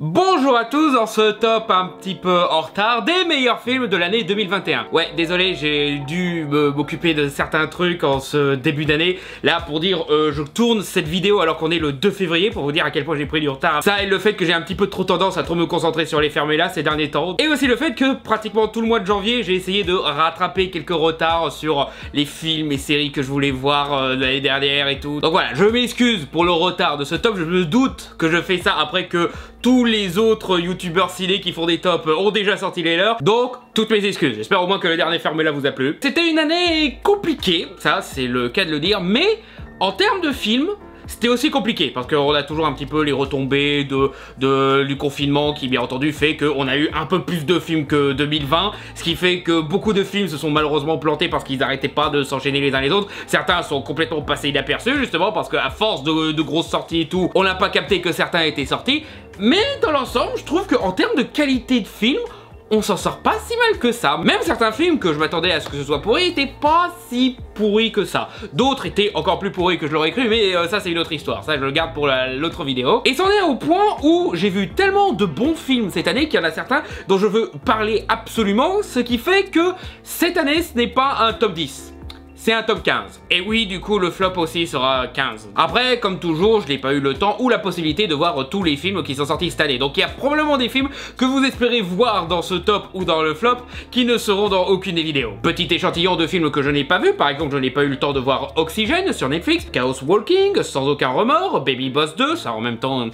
Bonjour à tous, dans ce top un petit peu en retard des meilleurs films de l'année 2021. Ouais, désolé, j'ai dû m'occuper de certains trucs en ce début d'année. Là, pour dire, je tourne cette vidéo alors qu'on est le 2 février, pour vous dire à quel point j'ai pris du retard. Ça et le fait que j'ai un petit peu trop tendance à trop me concentrer sur les films là ces derniers temps. Et aussi le fait que pratiquement tout le mois de janvier, j'ai essayé de rattraper quelques retards sur les films et séries que je voulais voir l'année dernière et tout. Donc voilà, je m'excuse pour le retard de ce top. Je me doute que je fais ça après que tous les autres youtubeurs ciné qui font des tops ont déjà sorti les leurs. Donc, toutes mes excuses. J'espère au moins que le dernier fermé-là vous a plu. C'était une année compliquée, ça c'est le cas de le dire, mais en termes de films, c'était aussi compliqué parce qu'on a toujours un petit peu les retombées du confinement qui, bien entendu, fait qu'on a eu un peu plus de films que 2020, ce qui fait que beaucoup de films se sont malheureusement plantés parce qu'ils n'arrêtaient pas de s'enchaîner les uns les autres. Certains sont complètement passés inaperçus, justement, parce qu'à force de grosses sorties et tout, on n'a pas capté que certains étaient sortis. Mais dans l'ensemble, je trouve qu'en termes de qualité de film, on s'en sort pas si mal que ça. Même certains films que je m'attendais à ce que ce soit pourri étaient pas si pourris que ça. D'autres étaient encore plus pourris que je l'aurais cru, mais ça c'est une autre histoire. Ça je le garde pour l'autre vidéo. Et c'en est au point où j'ai vu tellement de bons films cette année qu'il y en a certains dont je veux parler absolument, ce qui fait que cette année ce n'est pas un top 10. C'est un top 15. Et oui, du coup, le flop aussi sera 15. Après, comme toujours, je n'ai pas eu le temps ou la possibilité de voir tous les films qui sont sortis cette année. Donc il y a probablement des films que vous espérez voir dans ce top ou dans le flop qui ne seront dans aucune des vidéos. Petit échantillon de films que je n'ai pas vu. Par exemple, je n'ai pas eu le temps de voir Oxygène sur Netflix, Chaos Walking, Sans aucun remords, Baby Boss 2, ça en même temps...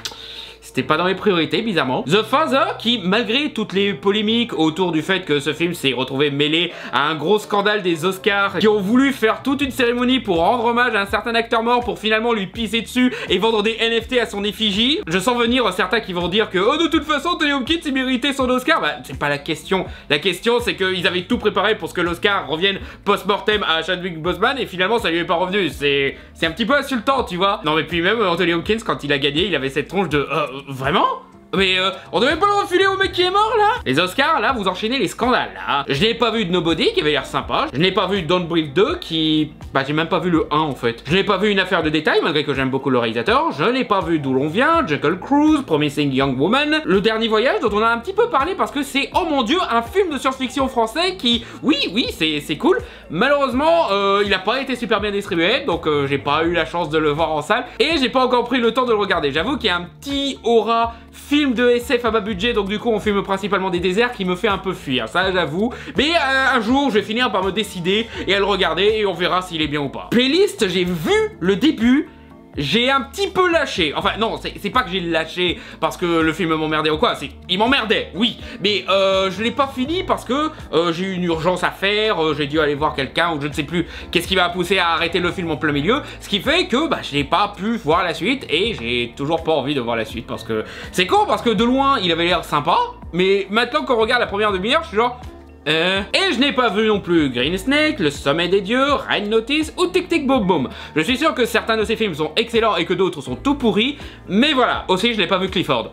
C'était pas dans mes priorités, bizarrement. The Father, qui, malgré toutes les polémiques autour du fait que ce film s'est retrouvé mêlé à un gros scandale des Oscars, qui ont voulu faire toute une cérémonie pour rendre hommage à un certain acteur mort pour finalement lui pisser dessus et vendre des NFT à son effigie. Je sens venir certains qui vont dire que oh, de toute façon, Anthony Hopkins il méritait son Oscar. Bah, c'est pas la question. La question, c'est qu'ils avaient tout préparé pour ce que l'Oscar revienne post-mortem à Chadwick Boseman et finalement ça lui est pas revenu. C'est un petit peu insultant, tu vois. Non, mais puis même Anthony Hopkins, quand il a gagné, il avait cette tronche de vraiment? Mais on devait pas le refiler au mec qui est mort là? Les Oscars là, vous enchaînez les scandales là. Je n'ai pas vu de Nobody qui avait l'air sympa. Je n'ai pas vu Don't Breathe 2 qui... Bah j'ai même pas vu le 1 en fait. Je n'ai pas vu Une affaire de détail malgré que j'aime beaucoup le réalisateur. Je n'ai pas vu D'où l'on vient, Jungle Cruise, Promising Young Woman. Le Dernier Voyage dont on a un petit peu parlé parce que c'est, oh mon dieu, un film de science-fiction français qui... Oui, c'est cool. Malheureusement, il a pas été super bien distribué, donc j'ai pas eu la chance de le voir en salle. Et j'ai pas encore pris le temps de le regarder. J'avoue qu'il y a un petit aura film de SF à bas budget, donc du coup on filme principalement des déserts qui me fait un peu fuir, ça j'avoue. Mais un jour je vais finir par me décider et à le regarder et on verra s'il est bien ou pas. Playlist, j'ai vu le début. J'ai un petit peu lâché, enfin non, c'est pas que j'ai lâché parce que le film m'emmerdait ou quoi, c'est il m'emmerdait, oui, mais je l'ai pas fini parce que j'ai eu une urgence à faire, j'ai dû aller voir quelqu'un ou je ne sais plus qu'est-ce qui m'a poussé à arrêter le film en plein milieu, ce qui fait que bah je n'ai pas pu voir la suite et j'ai toujours pas envie de voir la suite parce que c'est con parce que de loin il avait l'air sympa, mais maintenant qu'on regarde la première demi-heure, je suis genre... Et je n'ai pas vu non plus Green Snake, Le Sommet des Dieux, Red Notice ou Tic Tic Boom Boom. Je suis sûr que certains de ces films sont excellents et que d'autres sont tout pourris, mais voilà. Aussi, je n'ai pas vu Clifford.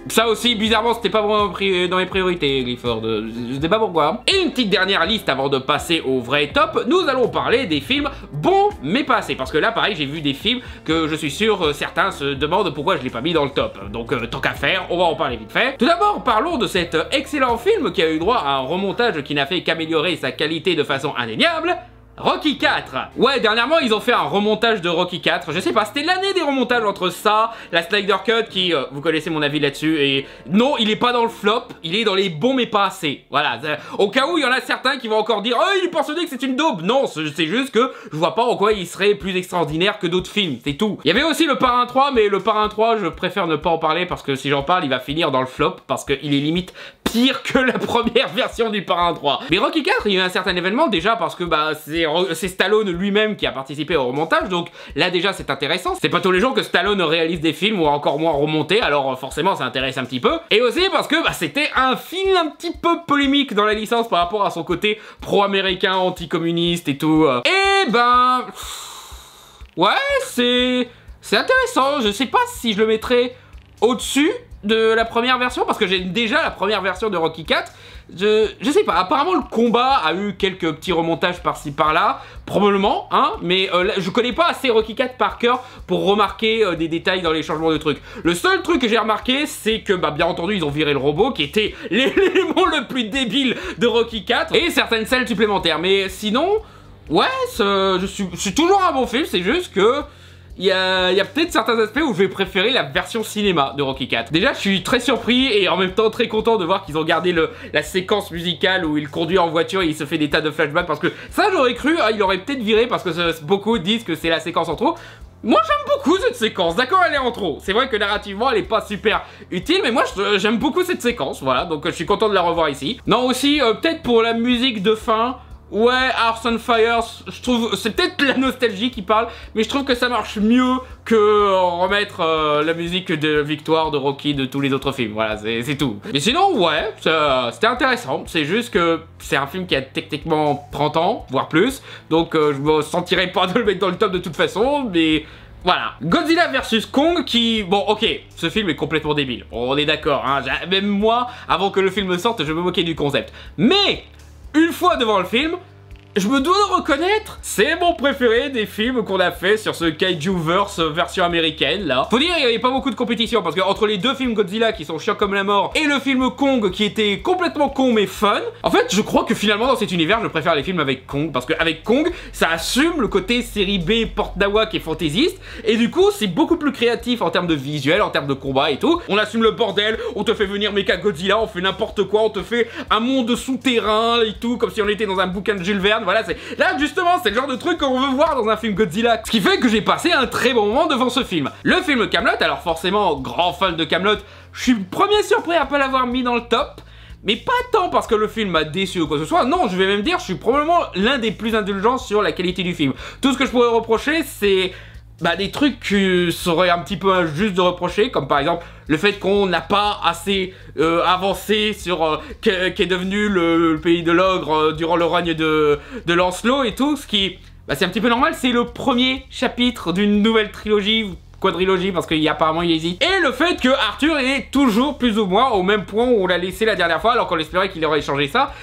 Ça aussi, bizarrement, c'était pas vraiment dans mes priorités, Clifford. Je sais pas pourquoi. Et une petite dernière liste avant de passer au vrai top. Nous allons parler des films bons, mais pas assez. Parce que là, pareil, j'ai vu des films que je suis sûr certains se demandent pourquoi je l'ai pas mis dans le top. Donc, tant qu'à faire, on va en parler vite fait. Tout d'abord, parlons de cet excellent film qui a eu droit à un remontage qui n'a fait qu'améliorer sa qualité de façon indéniable. Rocky 4. Ouais, dernièrement, ils ont fait un remontage de Rocky 4. Je sais pas, c'était l'année des remontages entre ça, la Snyder Cut qui, vous connaissez mon avis là-dessus, et non, il est pas dans le flop, il est dans les bons mais pas assez. Voilà, au cas où il y en a certains qui vont encore dire « Oh, il est persuadé que c'est une daube !» Non, c'est juste que je vois pas en quoi il serait plus extraordinaire que d'autres films, c'est tout. Il y avait aussi le Parrain 3, mais le Parrain 3, je préfère ne pas en parler parce que si j'en parle, il va finir dans le flop parce qu'il est limite pire que la première version du Parrain 3. Mais Rocky 4, il y a eu un certain événement déjà parce que bah c'est Stallone lui-même qui a participé au remontage, donc là déjà c'est intéressant. C'est pas tous les jours que Stallone réalise des films ou encore moins remontés, alors forcément ça intéresse un petit peu. Et aussi parce que bah, c'était un film un petit peu polémique dans la licence par rapport à son côté pro-américain, anti-communiste et tout. Et ben... Ouais, c'est intéressant, je sais pas si je le mettrais au-dessus de la première version, parce que j'ai déjà la première version de Rocky 4, je sais pas, apparemment le combat a eu quelques petits remontages par-ci par-là, probablement, hein, mais je connais pas assez Rocky IV par cœur pour remarquer des détails dans les changements de trucs. Le seul truc que j'ai remarqué, c'est que, bah, bien entendu, ils ont viré le robot, qui était l'élément le plus débile de Rocky IV, et certaines scènes supplémentaires, mais sinon, ouais, c'est toujours un bon film, c'est juste que... Il y a peut-être certains aspects où je vais préférer la version cinéma de Rocky IV. Déjà, je suis très surpris et en même temps très content de voir qu'ils ont gardé la séquence musicale où il conduit en voiture et il se fait des tas de flashbacks, parce que ça, j'aurais cru, il aurait peut-être viré parce que beaucoup disent que c'est la séquence en trop. Moi, j'aime beaucoup cette séquence. D'accord, elle est en trop. C'est vrai que narrativement, elle est pas super utile, mais moi, j'aime beaucoup cette séquence. Voilà, donc je suis content de la revoir ici. Non, aussi, peut-être pour la musique de fin... Ouais, Earth on Fire, je trouve, c'est peut-être la nostalgie qui parle, mais je trouve que ça marche mieux que remettre la musique de Victoire, de Rocky, de tous les autres films. Voilà, c'est tout. Mais sinon, ouais, c'était intéressant. C'est juste que c'est un film qui a techniquement 30 ans, voire plus, donc je me sentirais pas de le mettre dans le top de toute façon, mais... Voilà, Godzilla vs Kong qui... Bon, ok, ce film est complètement débile, on est d'accord, hein, même moi, avant que le film sorte, je me moquais du concept. Mais... Une fois devant le film, je me dois de reconnaître, c'est mon préféré des films qu'on a fait sur ce Kaijuverse version américaine là. Faut dire, il n'y avait pas beaucoup de compétition parce que entre les deux films Godzilla qui sont chiants comme la mort et le film Kong qui était complètement con mais fun, en fait je crois que finalement dans cet univers je préfère les films avec Kong parce qu'avec Kong ça assume le côté série B porte-dawa qui est fantaisiste et du coup c'est beaucoup plus créatif en termes de visuel, en termes de combat et tout. On assume le bordel, on te fait venir Mecha Godzilla, on fait n'importe quoi, on te fait un monde souterrain et tout comme si on était dans un bouquin de Jules Verne. Voilà, là justement c'est le genre de truc qu'on veut voir dans un film Godzilla. Ce qui fait que j'ai passé un très bon moment devant ce film. Le film Camelot, alors forcément grand fan de Camelot, je suis le premier surpris à pas l'avoir mis dans le top. Mais pas tant parce que le film m'a déçu ou quoi que ce soit, non, je vais même dire, je suis probablement l'un des plus indulgents sur la qualité du film. Tout ce que je pourrais reprocher, c'est... Bah, des trucs qui seraient un petit peu injustes de reprocher, comme par exemple le fait qu'on n'a pas assez avancé sur qu'est devenu le pays de l'ogre durant le règne de Lancelot et tout, ce qui, bah, c'est un petit peu normal, c'est le premier chapitre d'une nouvelle trilogie, quadrilogie, parce qu'il y a apparemment il hésite. Et le fait que Arthur est toujours plus ou moins au même point où on l'a laissé la dernière fois, alors qu'on espérait qu'il aurait changé ça.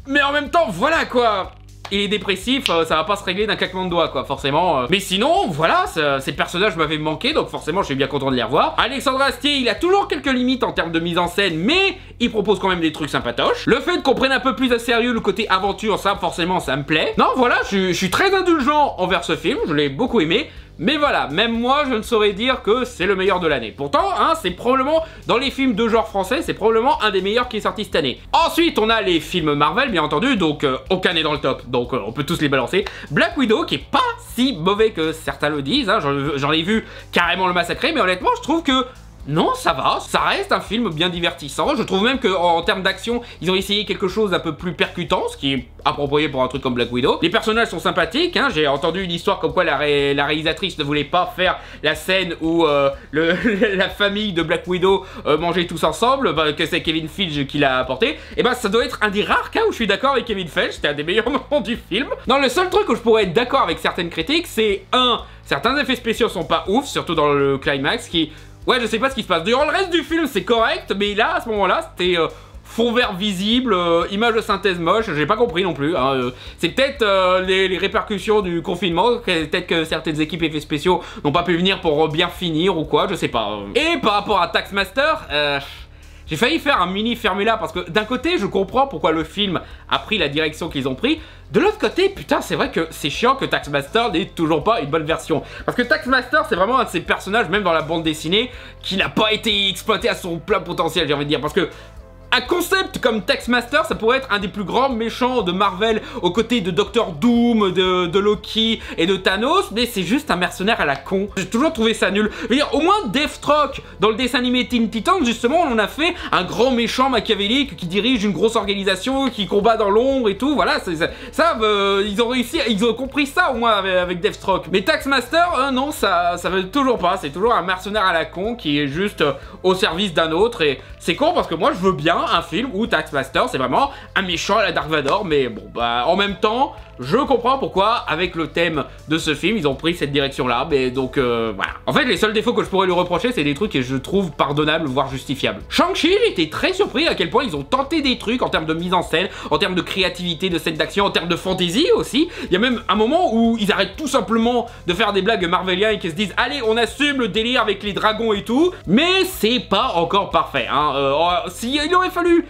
Mais en même temps, voilà quoi. Il est dépressif, ça va pas se régler d'un claquement de doigts quoi, forcément. Mais sinon, voilà, ces personnages m'avaient manqué, donc forcément je suis bien content de les revoir. Alexandre Astier, il a toujours quelques limites en termes de mise en scène, mais il propose quand même des trucs sympatoches. Le fait qu'on prenne un peu plus à sérieux le côté aventure, ça forcément ça me plaît. Non voilà, je suis très indulgent envers ce film, je l'ai beaucoup aimé. Mais voilà, même moi je ne saurais dire que c'est le meilleur de l'année. Pourtant, hein, c'est probablement, dans les films de genre français, c'est probablement un des meilleurs qui est sorti cette année. Ensuite, on a les films Marvel, bien entendu, donc aucun n'est dans le top, donc on peut tous les balancer. Black Widow, qui est pas si mauvais que certains le disent, hein, j'en ai vu carrément le massacrer, mais honnêtement, je trouve que... Non, ça va, ça reste un film bien divertissant. Je trouve même qu'en termes d'action, ils ont essayé quelque chose d'un peu plus percutant, ce qui est approprié pour un truc comme Black Widow. Les personnages sont sympathiques, hein. J'ai entendu une histoire comme quoi la réalisatrice ne voulait pas faire la scène où la famille de Black Widow mangeait tous ensemble, bah, que c'est Kevin Feige qui l'a apporté. Et bah ça doit être un des rares cas où je suis d'accord avec Kevin Feige, c'était un des meilleurs moments du film. Non, le seul truc où je pourrais être d'accord avec certaines critiques, c'est certains effets spéciaux sont pas ouf, surtout dans le climax qui... Ouais, je sais pas ce qui se passe. Durant le reste du film, c'est correct, mais là, à ce moment-là, c'était fond vert visible, image de synthèse moche, j'ai pas compris non plus. Hein, c'est peut-être les répercussions du confinement, peut-être que certaines équipes effets spéciaux n'ont pas pu venir pour bien finir ou quoi, je sais pas. Et par rapport à Taxmaster, j'ai failli faire un mini Fermula parce que d'un côté, je comprends pourquoi le film a pris la direction qu'ils ont pris. De l'autre côté, putain, c'est vrai que c'est chiant que Taxmaster n'ait toujours pas une bonne version. Parce que Taxmaster, c'est vraiment un de ces personnages, même dans la bande dessinée, qui n'a pas été exploité à son plein potentiel, j'ai envie de dire. Parce que un concept comme Taxmaster, ça pourrait être un des plus grands méchants de Marvel aux côtés de Doctor Doom, de Loki et de Thanos, mais c'est juste un mercenaire à la con. J'ai toujours trouvé ça nul. Je veux dire, au moins Deathstroke, dans le dessin animé Teen Titans, justement, on en a fait un grand méchant machiavélique qui dirige une grosse organisation, qui combat dans l'ombre et tout, voilà, ils ont réussi, ils ont compris ça au moins avec Deathstroke. Mais Taxmaster, non, ça veut toujours pas, c'est toujours un mercenaire à la con qui est juste au service d'un autre, et c'est con parce que moi je veux bien bien un film où Taskmaster c'est vraiment un méchant à la Dark Vador, mais bon bah en même temps je comprends pourquoi avec le thème de ce film ils ont pris cette direction là, mais donc voilà. En fait les seuls défauts que je pourrais lui reprocher c'est des trucs que je trouve pardonnables voire justifiables. Shang-Chi, j'étais très surpris à quel point ils ont tenté des trucs en termes de mise en scène, en termes de créativité de scènes d'action, en termes de fantasy aussi. Il y a même un moment où ils arrêtent tout simplement de faire des blagues marveliennes et qu'ils se disent allez on assume le délire avec les dragons et tout, mais c'est pas encore parfait hein. Il aurait fallu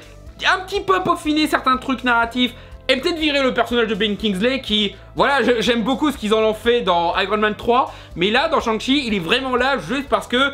un petit peu peaufiner certains trucs narratifs et peut-être virer le personnage de Ben Kingsley qui, voilà, j'aime beaucoup ce qu'ils en ont fait dans Iron Man 3, mais là, dans Shang-Chi, il est vraiment là juste parce que,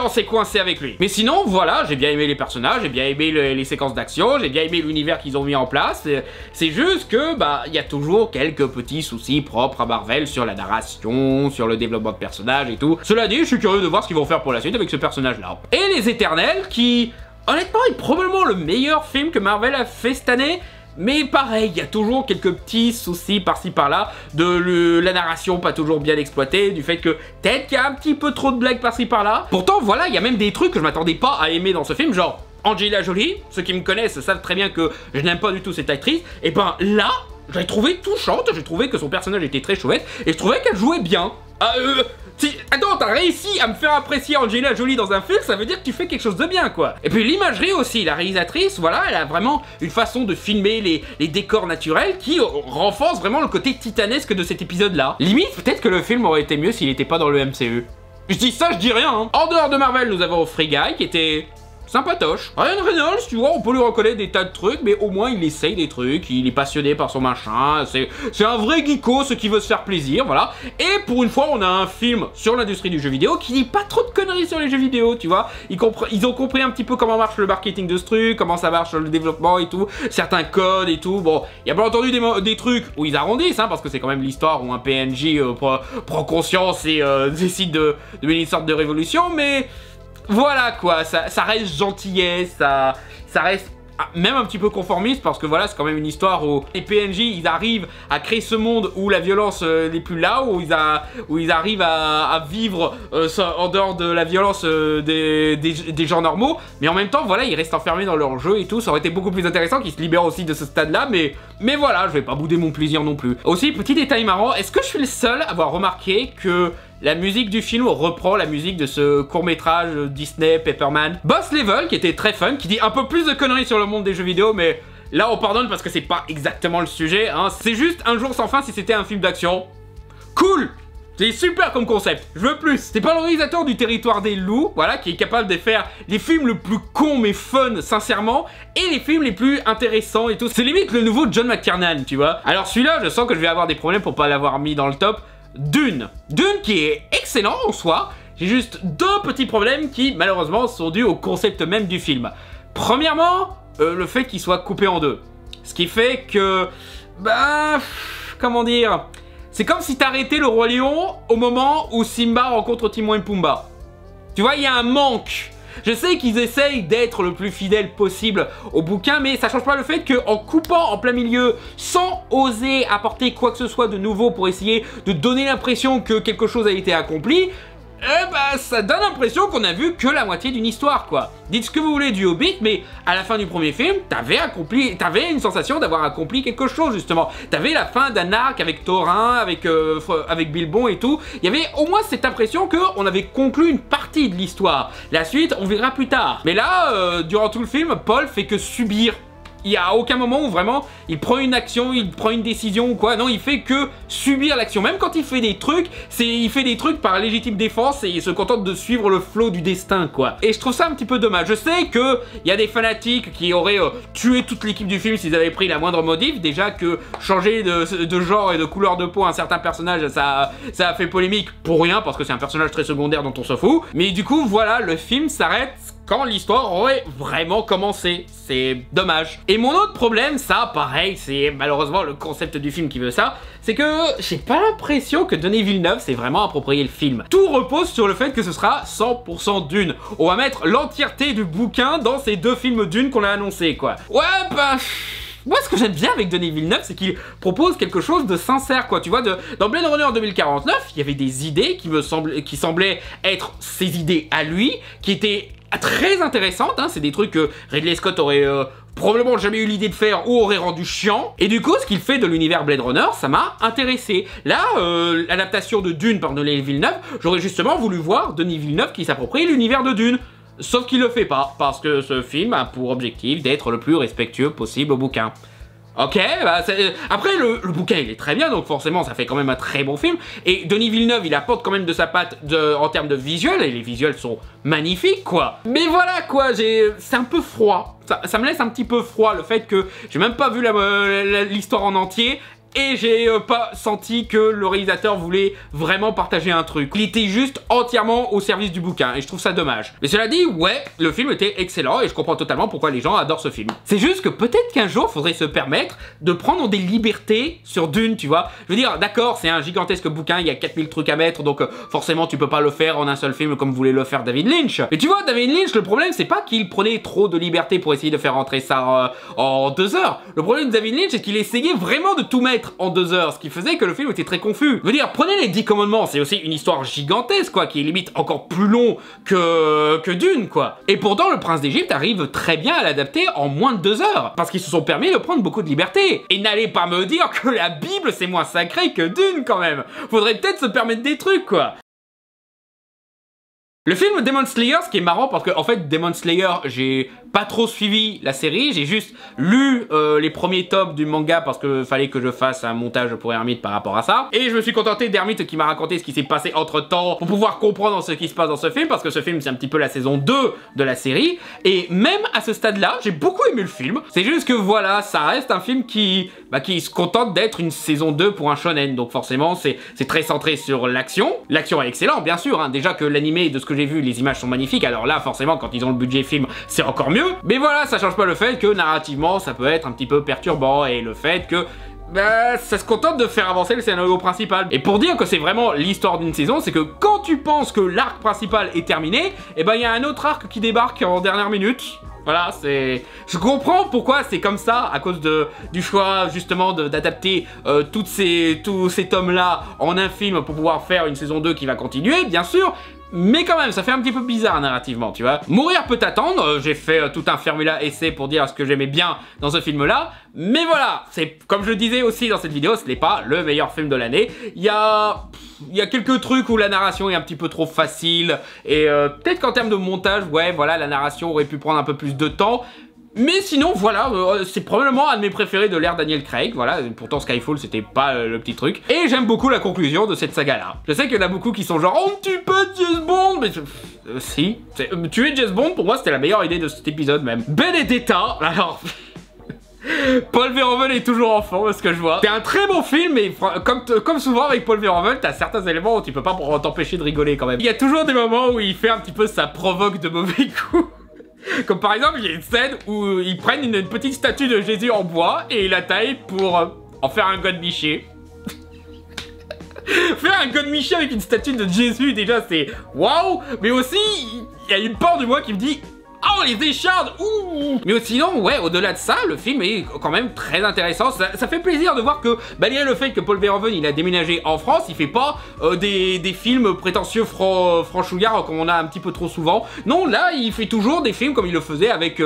on s'est coincé avec lui. Mais sinon, voilà, j'ai bien aimé les personnages, j'ai bien aimé les séquences d'action, j'ai bien aimé l'univers qu'ils ont mis en place, c'est juste que, bah, il y a toujours quelques petits soucis propres à Marvel sur la narration, sur le développement de personnages et tout. Cela dit, je suis curieux de voir ce qu'ils vont faire pour la suite avec ce personnage-là. Et Les Éternels, qui, honnêtement, est probablement le meilleur film que Marvel a fait cette année. Mais pareil, il y a toujours quelques petits soucis par-ci par-là, de la narration pas toujours bien exploitée, du fait que peut-être qu'il y a un petit peu trop de blagues par-ci par-là. Pourtant, voilà, il y a même des trucs que je m'attendais pas à aimer dans ce film, genre Angelina Jolie, ceux qui me connaissent savent très bien que je n'aime pas du tout cette actrice, et ben là, je l'ai trouvée touchante, j'ai trouvé que son personnage était très chouette, et je trouvais qu'elle jouait bien. Attends, t'as réussi à me faire apprécier Angelina Jolie dans un film, ça veut dire que tu fais quelque chose de bien, quoi. Et puis l'imagerie aussi, la réalisatrice, voilà, elle a vraiment une façon de filmer les décors naturels qui renforce vraiment le côté titanesque de cet épisode-là. Limite, peut-être que le film aurait été mieux s'il n'était pas dans le MCU. Je dis ça, je dis rien, hein. En dehors de Marvel, nous avons Free Guy, qui était sympatoche. Ryan Reynolds, tu vois, on peut lui reconnaître des tas de trucs, mais au moins il essaye des trucs, il est passionné par son machin, c'est un vrai geeko, ce qui veut se faire plaisir, voilà. Et pour une fois, on a un film sur l'industrie du jeu vidéo qui dit pas trop de conneries sur les jeux vidéo, tu vois. Ils ont compris un petit peu comment marche le marketing de ce truc, comment ça marche le développement et tout, certains codes et tout. Bon, il y a bien entendu des trucs où ils arrondissent, hein, parce que c'est quand même l'histoire où un PNJ prend conscience et décide de mener une sorte de révolution, mais voilà quoi, ça reste gentillesse, ça reste même un petit peu conformiste parce que voilà, c'est quand même une histoire où les PNJ ils arrivent à créer ce monde où la violence n'est plus là, où ils arrivent à vivre en dehors de la violence des gens normaux, mais en même temps voilà, ils restent enfermés dans leur jeu et tout. Ça aurait été beaucoup plus intéressant qu'ils se libèrent aussi de ce stade là, mais voilà, je vais pas bouder mon plaisir non plus. Aussi, petit détail marrant, est-ce que je suis le seul à avoir remarqué que la musique du film reprend la musique de ce court-métrage Disney Pepperman Boss Level, qui était très fun, qui dit un peu plus de conneries sur le monde des jeux vidéo, mais là on pardonne parce que c'est pas exactement le sujet, hein. C'est juste Un jour sans fin si c'était un film d'action. Cool! C'est super comme concept, je veux plus. C'est pas le réalisateur du Territoire des loups, voilà, qui est capable de faire les films le plus cons mais fun, sincèrement, et les films les plus intéressants et tout. C'est limite le nouveau John McTiernan, tu vois. Alors celui-là, je sens que je vais avoir des problèmes pour pas l'avoir mis dans le top. Dune qui est excellent en soi, j'ai juste deux petits problèmes qui malheureusement sont dus au concept même du film. Premièrement, le fait qu'il soit coupé en deux, ce qui fait que, bah, comment dire, c'est comme si t'arrêtais le Roi Lion au moment où Simba rencontre Timon et Pumba. Tu vois, il y a un manque. Je sais qu'ils essayent d'être le plus fidèle possible au bouquin, mais ça change pas le fait qu'en coupant en plein milieu, sans oser apporter quoi que ce soit de nouveau pour essayer de donner l'impression que quelque chose a été accompli, bah, ça donne l'impression qu'on a vu que la moitié d'une histoire, quoi. Dites ce que vous voulez du Hobbit, mais à la fin du premier film, t'avais une sensation d'avoir accompli quelque chose, justement. T'avais la fin d'un arc avec Thorin, avec Bilbon et tout. Il y avait au moins cette impression qu'on avait conclu une partie de l'histoire. La suite, on verra plus tard. Mais là, durant tout le film, Paul fait que subir. Il n'y a aucun moment où vraiment il prend une action, il prend une décision ou quoi. Non, il fait que subir l'action. Même quand il fait des trucs, il fait des trucs par légitime défense et il se contente de suivre le flot du destin, quoi. Et je trouve ça un petit peu dommage. Je sais qu'il y a des fanatiques qui auraient tué toute l'équipe du film s'ils avaient pris la moindre modif. Déjà que changer de genre et de couleur de peau à un certain personnage, ça a fait polémique pour rien parce que c'est un personnage très secondaire dont on se fout. Mais du coup, voilà, le film s'arrête quand l'histoire aurait vraiment commencé. C'est dommage. Et mon autre problème, ça, pareil, c'est malheureusement le concept du film qui veut ça, c'est que j'ai pas l'impression que Denis Villeneuve s'est vraiment approprié le film. Tout repose sur le fait que ce sera 100% Dune. On va mettre l'entièreté du bouquin dans ces deux films Dune qu'on a annoncé, quoi. Ouais, bah... moi ce que j'aime bien avec Denis Villeneuve, c'est qu'il propose quelque chose de sincère, quoi. Tu vois, dans Blade Runner 2049, il y avait des idées qui semblaient être ses idées à lui, qui étaient très intéressantes, hein. C'est des trucs que Ridley Scott aurait probablement jamais eu l'idée de faire ou aurait rendu chiant. Et du coup, ce qu'il fait de l'univers Blade Runner, ça m'a intéressé. Là, l'adaptation de Dune par Denis Villeneuve, j'aurais justement voulu voir Denis Villeneuve qui s'approprie l'univers de Dune. Sauf qu'il le fait pas, parce que ce film a pour objectif d'être le plus respectueux possible au bouquin. Ok, bah après le bouquin il est très bien, donc forcément ça fait quand même un très bon film. Et Denis Villeneuve il apporte quand même de sa patte en termes de visuel, et les visuels sont magnifiques quoi. Mais voilà quoi, c'est un peu froid. Ça me laisse un petit peu froid le fait que j'ai même pas vu l'histoire en entier. Et j'ai pas senti que le réalisateur voulait vraiment partager un truc. Il était juste entièrement au service du bouquin, et je trouve ça dommage. Mais cela dit, ouais, le film était excellent, et je comprends totalement pourquoi les gens adorent ce film. C'est juste que peut-être qu'un jour, faudrait se permettre de prendre des libertés sur Dune, tu vois. Je veux dire, d'accord, c'est un gigantesque bouquin, il y a 4000 trucs à mettre, donc forcément tu peux pas le faire en un seul film comme voulait le faire David Lynch. Mais tu vois, David Lynch, le problème c'est pas qu'il prenait trop de liberté pour essayer de faire rentrer ça en 2 heures. Le problème de David Lynch, c'est qu'il essayait vraiment de tout mettre en 2 heures, ce qui faisait que le film était très confus. Je veux dire, prenez les 10 commandements, c'est aussi une histoire gigantesque, quoi, qui est limite encore plus long que Dune, quoi. Et pourtant, le Prince d'Égypte arrive très bien à l'adapter en moins de 2 heures, parce qu'ils se sont permis de prendre beaucoup de liberté. Et n'allez pas me dire que la Bible, c'est moins sacré que Dune, quand même. Faudrait peut-être se permettre des trucs, quoi. Le film Demon Slayer, ce qui est marrant parce que en fait Demon Slayer, j'ai pas trop suivi la série, j'ai juste lu les premiers tomes du manga parce que fallait que je fasse un montage pour Hermite par rapport à ça. Et je me suis contenté d'Hermite qui m'a raconté ce qui s'est passé entre temps pour pouvoir comprendre ce qui se passe dans ce film, parce que ce film c'est un petit peu la saison 2 de la série. Et même à ce stade-là, j'ai beaucoup aimé le film. C'est juste que voilà, ça reste un film qui se contente d'être une saison 2 pour un shonen. Donc forcément c'est très centré sur l'action. L'action est excellente bien sûr, hein. Déjà que l'animé, de ce que j'ai vu, les images sont magnifiques, alors là forcément quand ils ont le budget film c'est encore mieux, mais voilà, ça change pas le fait que narrativement ça peut être un petit peu perturbant, et le fait que ça se contente de faire avancer le scénario principal. Et pour dire que c'est vraiment l'histoire d'une saison, c'est que quand tu penses que l'arc principal est terminé, et ben il y a un autre arc qui débarque en dernière minute. Voilà, je comprends pourquoi c'est comme ça, à cause du choix justement d'adapter tous ces tomes-là en un film pour pouvoir faire une saison 2 qui va continuer, bien sûr. Mais quand même, ça fait un petit peu bizarre narrativement, tu vois. Mourir peut attendre, j'ai fait tout un formula essai pour dire ce que j'aimais bien dans ce film-là. Mais voilà, c'est comme je le disais aussi dans cette vidéo, ce n'est pas le meilleur film de l'année. Il y a quelques trucs où la narration est un petit peu trop facile. Et peut-être qu'en termes de montage, ouais, voilà, la narration aurait pu prendre un peu plus de temps. Mais sinon, voilà, c'est probablement un de mes préférés de l'ère Daniel Craig, voilà, pourtant Skyfall c'était pas le petit truc. Et j'aime beaucoup la conclusion de cette saga-là. Je sais qu'il y en a beaucoup qui sont genre « On tue pas James Bond !» Mais si, tuer James Bond, pour moi c'était la meilleure idée de cet épisode même. Benedetta, alors... Paul Verhoeven est toujours enfant, ce que je vois. C'est un très bon film, mais comme souvent avec Paul Verhoeven, t'as certains éléments où tu peux pas t'empêcher de rigoler quand même. Il y a toujours des moments où il fait un petit peu sa provoque de mauvais coups. Comme par exemple, il y a une scène où ils prennent une petite statue de Jésus en bois et ils la taillent pour en faire un godemiché. Faire un godemiché avec une statue de Jésus, déjà c'est waouh. Mais aussi, il y a une part de moi qui me dit oh les échardes, ouh. Mais sinon, ouais, au-delà de ça, le film est quand même très intéressant. Ça fait plaisir de voir que, malgré le fait que Paul Verhoeven il a déménagé en France, il fait pas des films prétentieux franchouillards comme on a un petit peu trop souvent. Non, là, il fait toujours des films comme il le faisait avec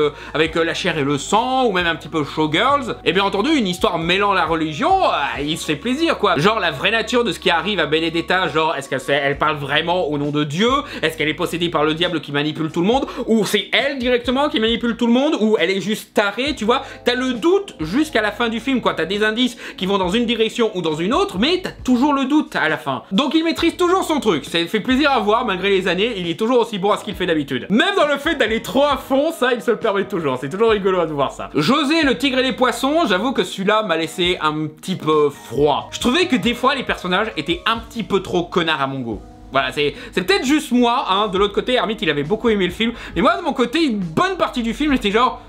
La chair et le sang, ou même un petit peu Showgirls. Et bien entendu, une histoire mêlant la religion, il se fait plaisir, quoi. Genre la vraie nature de ce qui arrive à Benedetta, genre est-ce qu'elle parle vraiment au nom de Dieu? Est-ce qu'elle est possédée par le diable qui manipule tout le monde? Ou c'est elle directement qui manipule tout le monde, ou elle est juste tarée, tu vois. T'as le doute jusqu'à la fin du film, quoi. T'as des indices qui vont dans une direction ou dans une autre, mais t'as toujours le doute à la fin. Donc il maîtrise toujours son truc. Ça fait plaisir à voir, malgré les années, il est toujours aussi bon à ce qu'il fait d'habitude. Même dans le fait d'aller trop à fond, ça, il se le permet toujours. C'est toujours rigolo de voir ça. José, le tigre et les poissons, j'avoue que celui-là m'a laissé un petit peu froid. Je trouvais que des fois, les personnages étaient un petit peu trop connards à mon goût. Voilà, c'est peut-être juste moi, hein. De l'autre côté, Hermite, il avait beaucoup aimé le film. Mais moi, de mon côté, une bonne partie du film, j'étais genre...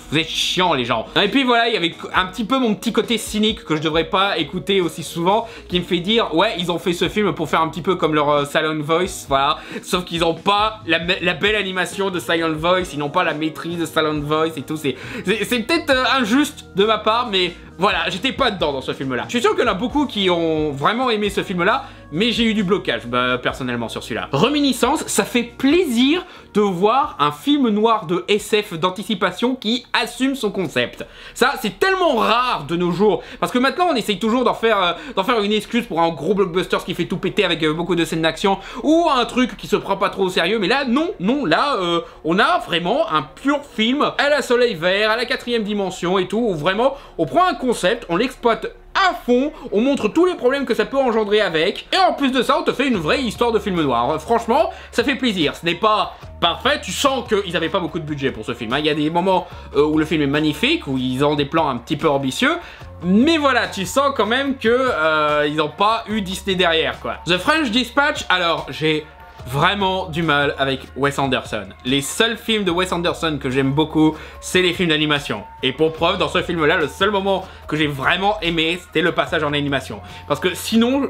vous êtes chiants les gens. Et puis voilà, il y avait un petit peu mon petit côté cynique que je devrais pas écouter aussi souvent, qui me fait dire ouais, ils ont fait ce film pour faire un petit peu comme leur Silent Voice, voilà, sauf qu'ils ont pas la belle animation de Silent Voice, ils n'ont pas la maîtrise de Silent Voice et tout. C'est peut-être injuste de ma part, mais voilà, j'étais pas dedans dans ce film-là. Je suis sûr qu'il y en a beaucoup qui ont vraiment aimé ce film-là, mais j'ai eu du blocage, personnellement, sur celui-là. Reminiscence, ça fait plaisir de voir un film noir de SF d'anticipation qui assume son concept. Ça, c'est tellement rare de nos jours, parce que maintenant, on essaye toujours d'en faire une excuse pour un gros blockbuster qui fait tout péter avec beaucoup de scènes d'action, ou un truc qui se prend pas trop au sérieux, mais là, non, là, on a vraiment un pur film à la soleil vert, à la 4e dimension et tout, où vraiment, on prend un concept, on l'exploite à fond, on montre tous les problèmes que ça peut engendrer avec, et en plus de ça, on te fait une vraie histoire de film noir. Franchement, ça fait plaisir. Ce n'est pas parfait, tu sens qu'ils n'avaient pas beaucoup de budget pour ce film. Il y a des moments où le film est magnifique, où ils ont des plans un petit peu ambitieux, mais voilà, tu sens quand même que ils n'ont pas eu Disney derrière, quoi. The French Dispatch, alors, j'ai vraiment du mal avec Wes Anderson. Les seuls films de Wes Anderson que j'aime beaucoup, c'est les films d'animation. Et pour preuve, dans ce film-là, le seul moment que j'ai vraiment aimé, c'était le passage en animation. Parce que sinon,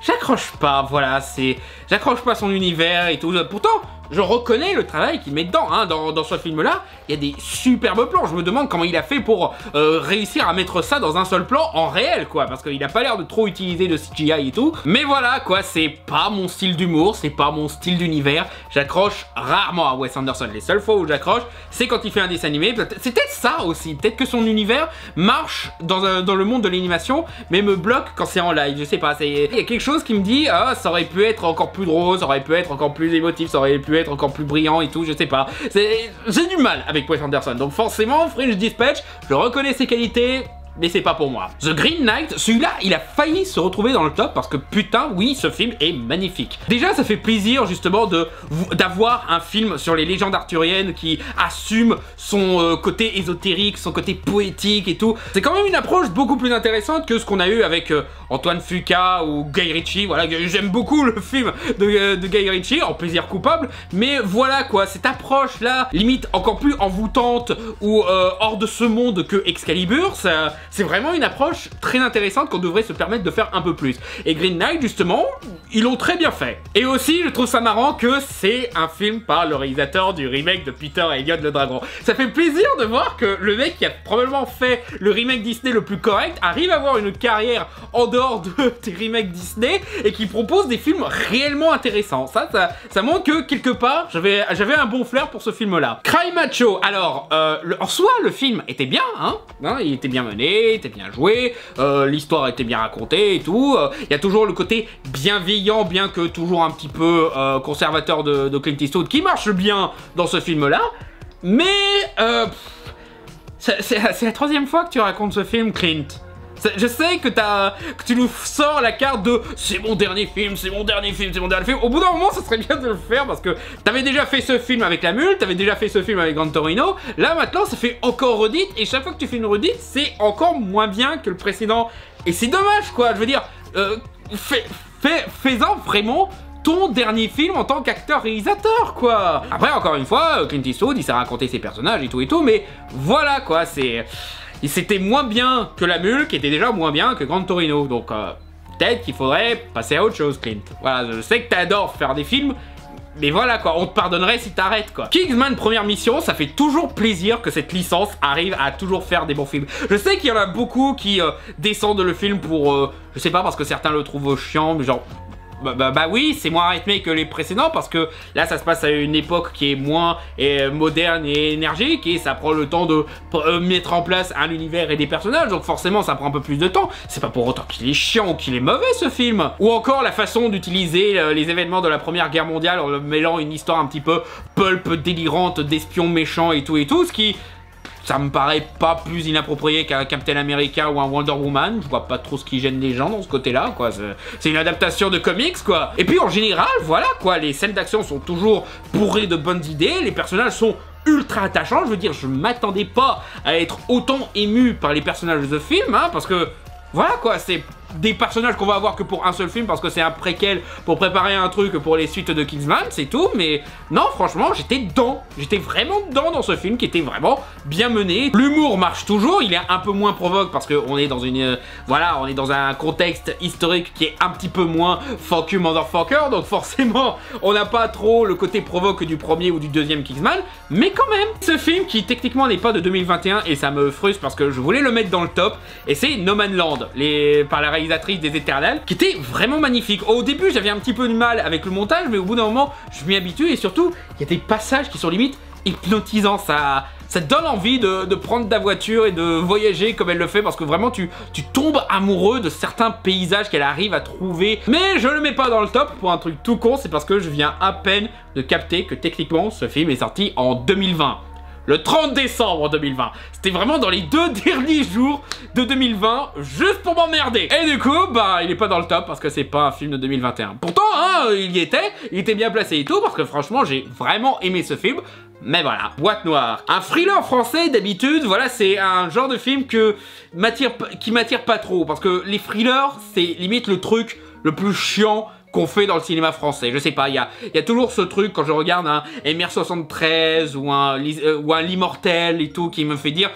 j'accroche pas, voilà, j'accroche pas son univers et tout. Pourtant, je reconnais le travail qu'il met dedans, hein, dans ce film-là. Il y a des superbes plans. Je me demande comment il a fait pour réussir à mettre ça dans un seul plan en réel, quoi. Parce qu'il a pas l'air de trop utiliser de CGI et tout. Mais voilà, quoi, c'est pas mon style d'humour, c'est pas mon style d'univers. J'accroche rarement à Wes Anderson. Les seules fois où j'accroche, c'est quand il fait un dessin animé. C'est peut-être ça aussi. Peut-être que son univers marche dans le monde de l'animation, mais me bloque quand c'est en live. Je sais pas. Il y a quelque chose qui me dit, ah, ça aurait pu être encore plus drôle, ça aurait pu être encore plus émotif, ça aurait pu être encore plus brillant et tout, je sais pas. J'ai du mal avec Wes Anderson, donc forcément, French Dispatch, je reconnais ses qualités, mais c'est pas pour moi. The Green Knight, celui-là, il a failli se retrouver dans le top parce que putain, oui, ce film est magnifique. Déjà, ça fait plaisir justement d'avoir un film sur les légendes arthuriennes qui assume son côté ésotérique, son côté poétique et tout. C'est quand même une approche beaucoup plus intéressante que ce qu'on a eu avec Antoine Fuqua ou Guy Ritchie. Voilà, j'aime beaucoup le film de Guy Ritchie, en plaisir coupable, mais voilà quoi, cette approche-là, limite encore plus envoûtante ou hors de ce monde que Excalibur, c'est vraiment une approche très intéressante qu'on devrait se permettre de faire un peu plus. Et Green Knight, justement, ils l'ont très bien fait. Et aussi, je trouve ça marrant que c'est un film par le réalisateur du remake de Peter et Elliot le Dragon. Ça fait plaisir de voir que le mec qui a probablement fait le remake Disney le plus correct arrive à avoir une carrière en dehors des remakes Disney et qui propose des films réellement intéressants. Ça montre que, quelque part, j'avais un bon flair pour ce film-là. Cry Macho, alors, en soi, le film était bien, hein, il était bien mené, était bien joué, l'histoire était bien racontée et tout. Il y a toujours le côté bienveillant, bien que toujours un petit peu conservateur de Clint Eastwood, qui marche bien dans ce film-là. Mais c'est la 3e fois que tu racontes ce film, Clint. Je sais que tu nous sors la carte de c'est mon dernier film, c'est mon dernier film, c'est mon dernier film. Au bout d'un moment, ça serait bien de le faire parce que t'avais déjà fait ce film avec La Mule, t'avais déjà fait ce film avec Gran Torino. Là, maintenant, ça fait encore redite et chaque fois que tu fais une redite, c'est encore moins bien que le précédent. Et c'est dommage, quoi. Je veux dire, fais-en vraiment ton dernier film en tant qu'acteur-réalisateur, quoi. Après, encore une fois, Clint Eastwood, il s'est raconté ses personnages et tout, mais voilà, quoi, c'était moins bien que La Mule, qui était déjà moins bien que Gran Torino. Donc, peut-être qu'il faudrait passer à autre chose, Clint. Voilà, je sais que t'adores faire des films, mais voilà, quoi, on te pardonnerait si t'arrêtes, quoi. Kingsman Première Mission, ça fait toujours plaisir que cette licence arrive à toujours faire des bons films. Je sais qu'il y en a beaucoup qui descendent le film pour, je sais pas, parce que certains le trouvent chiant, mais genre... Bah oui, c'est moins rythmé que les précédents parce que là ça se passe à une époque qui est moins moderne et énergique et ça prend le temps de mettre en place un univers et des personnages, donc forcément ça prend un peu plus de temps. C'est pas pour autant qu'il est chiant ou qu'il est mauvais ce film. Ou encore la façon d'utiliser les événements de la Première Guerre mondiale en mêlant une histoire un petit peu pulp délirante d'espions méchants et tout, ce qui... Ça me paraît pas plus inapproprié qu'un Captain America ou un Wonder Woman. Je vois pas trop ce qui gêne les gens dans ce côté-là, quoi. C'est une adaptation de comics, quoi. Et puis en général, voilà, quoi. Les scènes d'action sont toujours bourrées de bonnes idées. Les personnages sont ultra attachants. Je veux dire, je m'attendais pas à être autant ému par les personnages de ce film, hein, parce que, voilà, quoi, c'est des personnages qu'on va avoir que pour un seul film parce que c'est un préquel pour préparer un truc pour les suites de Kingsman, c'est tout. Mais non, franchement, j'étais dedans. J'étais vraiment dedans dans ce film qui était vraiment bien mené. L'humour marche toujours, il est un peu moins provoque parce qu'on est dans une... voilà, on est dans un contexte historique qui est un petit peu moins fuck you motherfucker, donc forcément, on n'a pas trop le côté provoque du premier ou du deuxième Kingsman, mais quand même, ce film qui techniquement n'est pas de 2021 et ça me frustre parce que je voulais le mettre dans le top, et c'est No Man's Land, par la réalisatrice des Éternels, qui était vraiment magnifique. Au début, j'avais un petit peu de mal avec le montage, mais au bout d'un moment, je m'y habitue et surtout, il y a des passages qui sont limite hypnotisants, ça donne envie de prendre ta voiture et de voyager comme elle le fait parce que vraiment tu tombes amoureux de certains paysages qu'elle arrive à trouver. Mais je le mets pas dans le top pour un truc tout con, c'est parce que je viens à peine de capter que techniquement ce film est sorti en 2020. Le 30 décembre 2020. C'était vraiment dans les 2 derniers jours de 2020, juste pour m'emmerder. Et du coup, bah, il est pas dans le top parce que c'est pas un film de 2021. Pourtant, hein, il était bien placé et tout, parce que franchement, j'ai vraiment aimé ce film. Mais voilà, Boîte Noire. Un thriller français, d'habitude, voilà, c'est un genre de film qui m'attire pas trop. Parce que les thrillers, c'est limite le truc le plus chiant qu'on fait dans le cinéma français. Je sais pas, il y a toujours ce truc quand je regarde un MR73 ou un L'Immortel et tout qui me fait dire...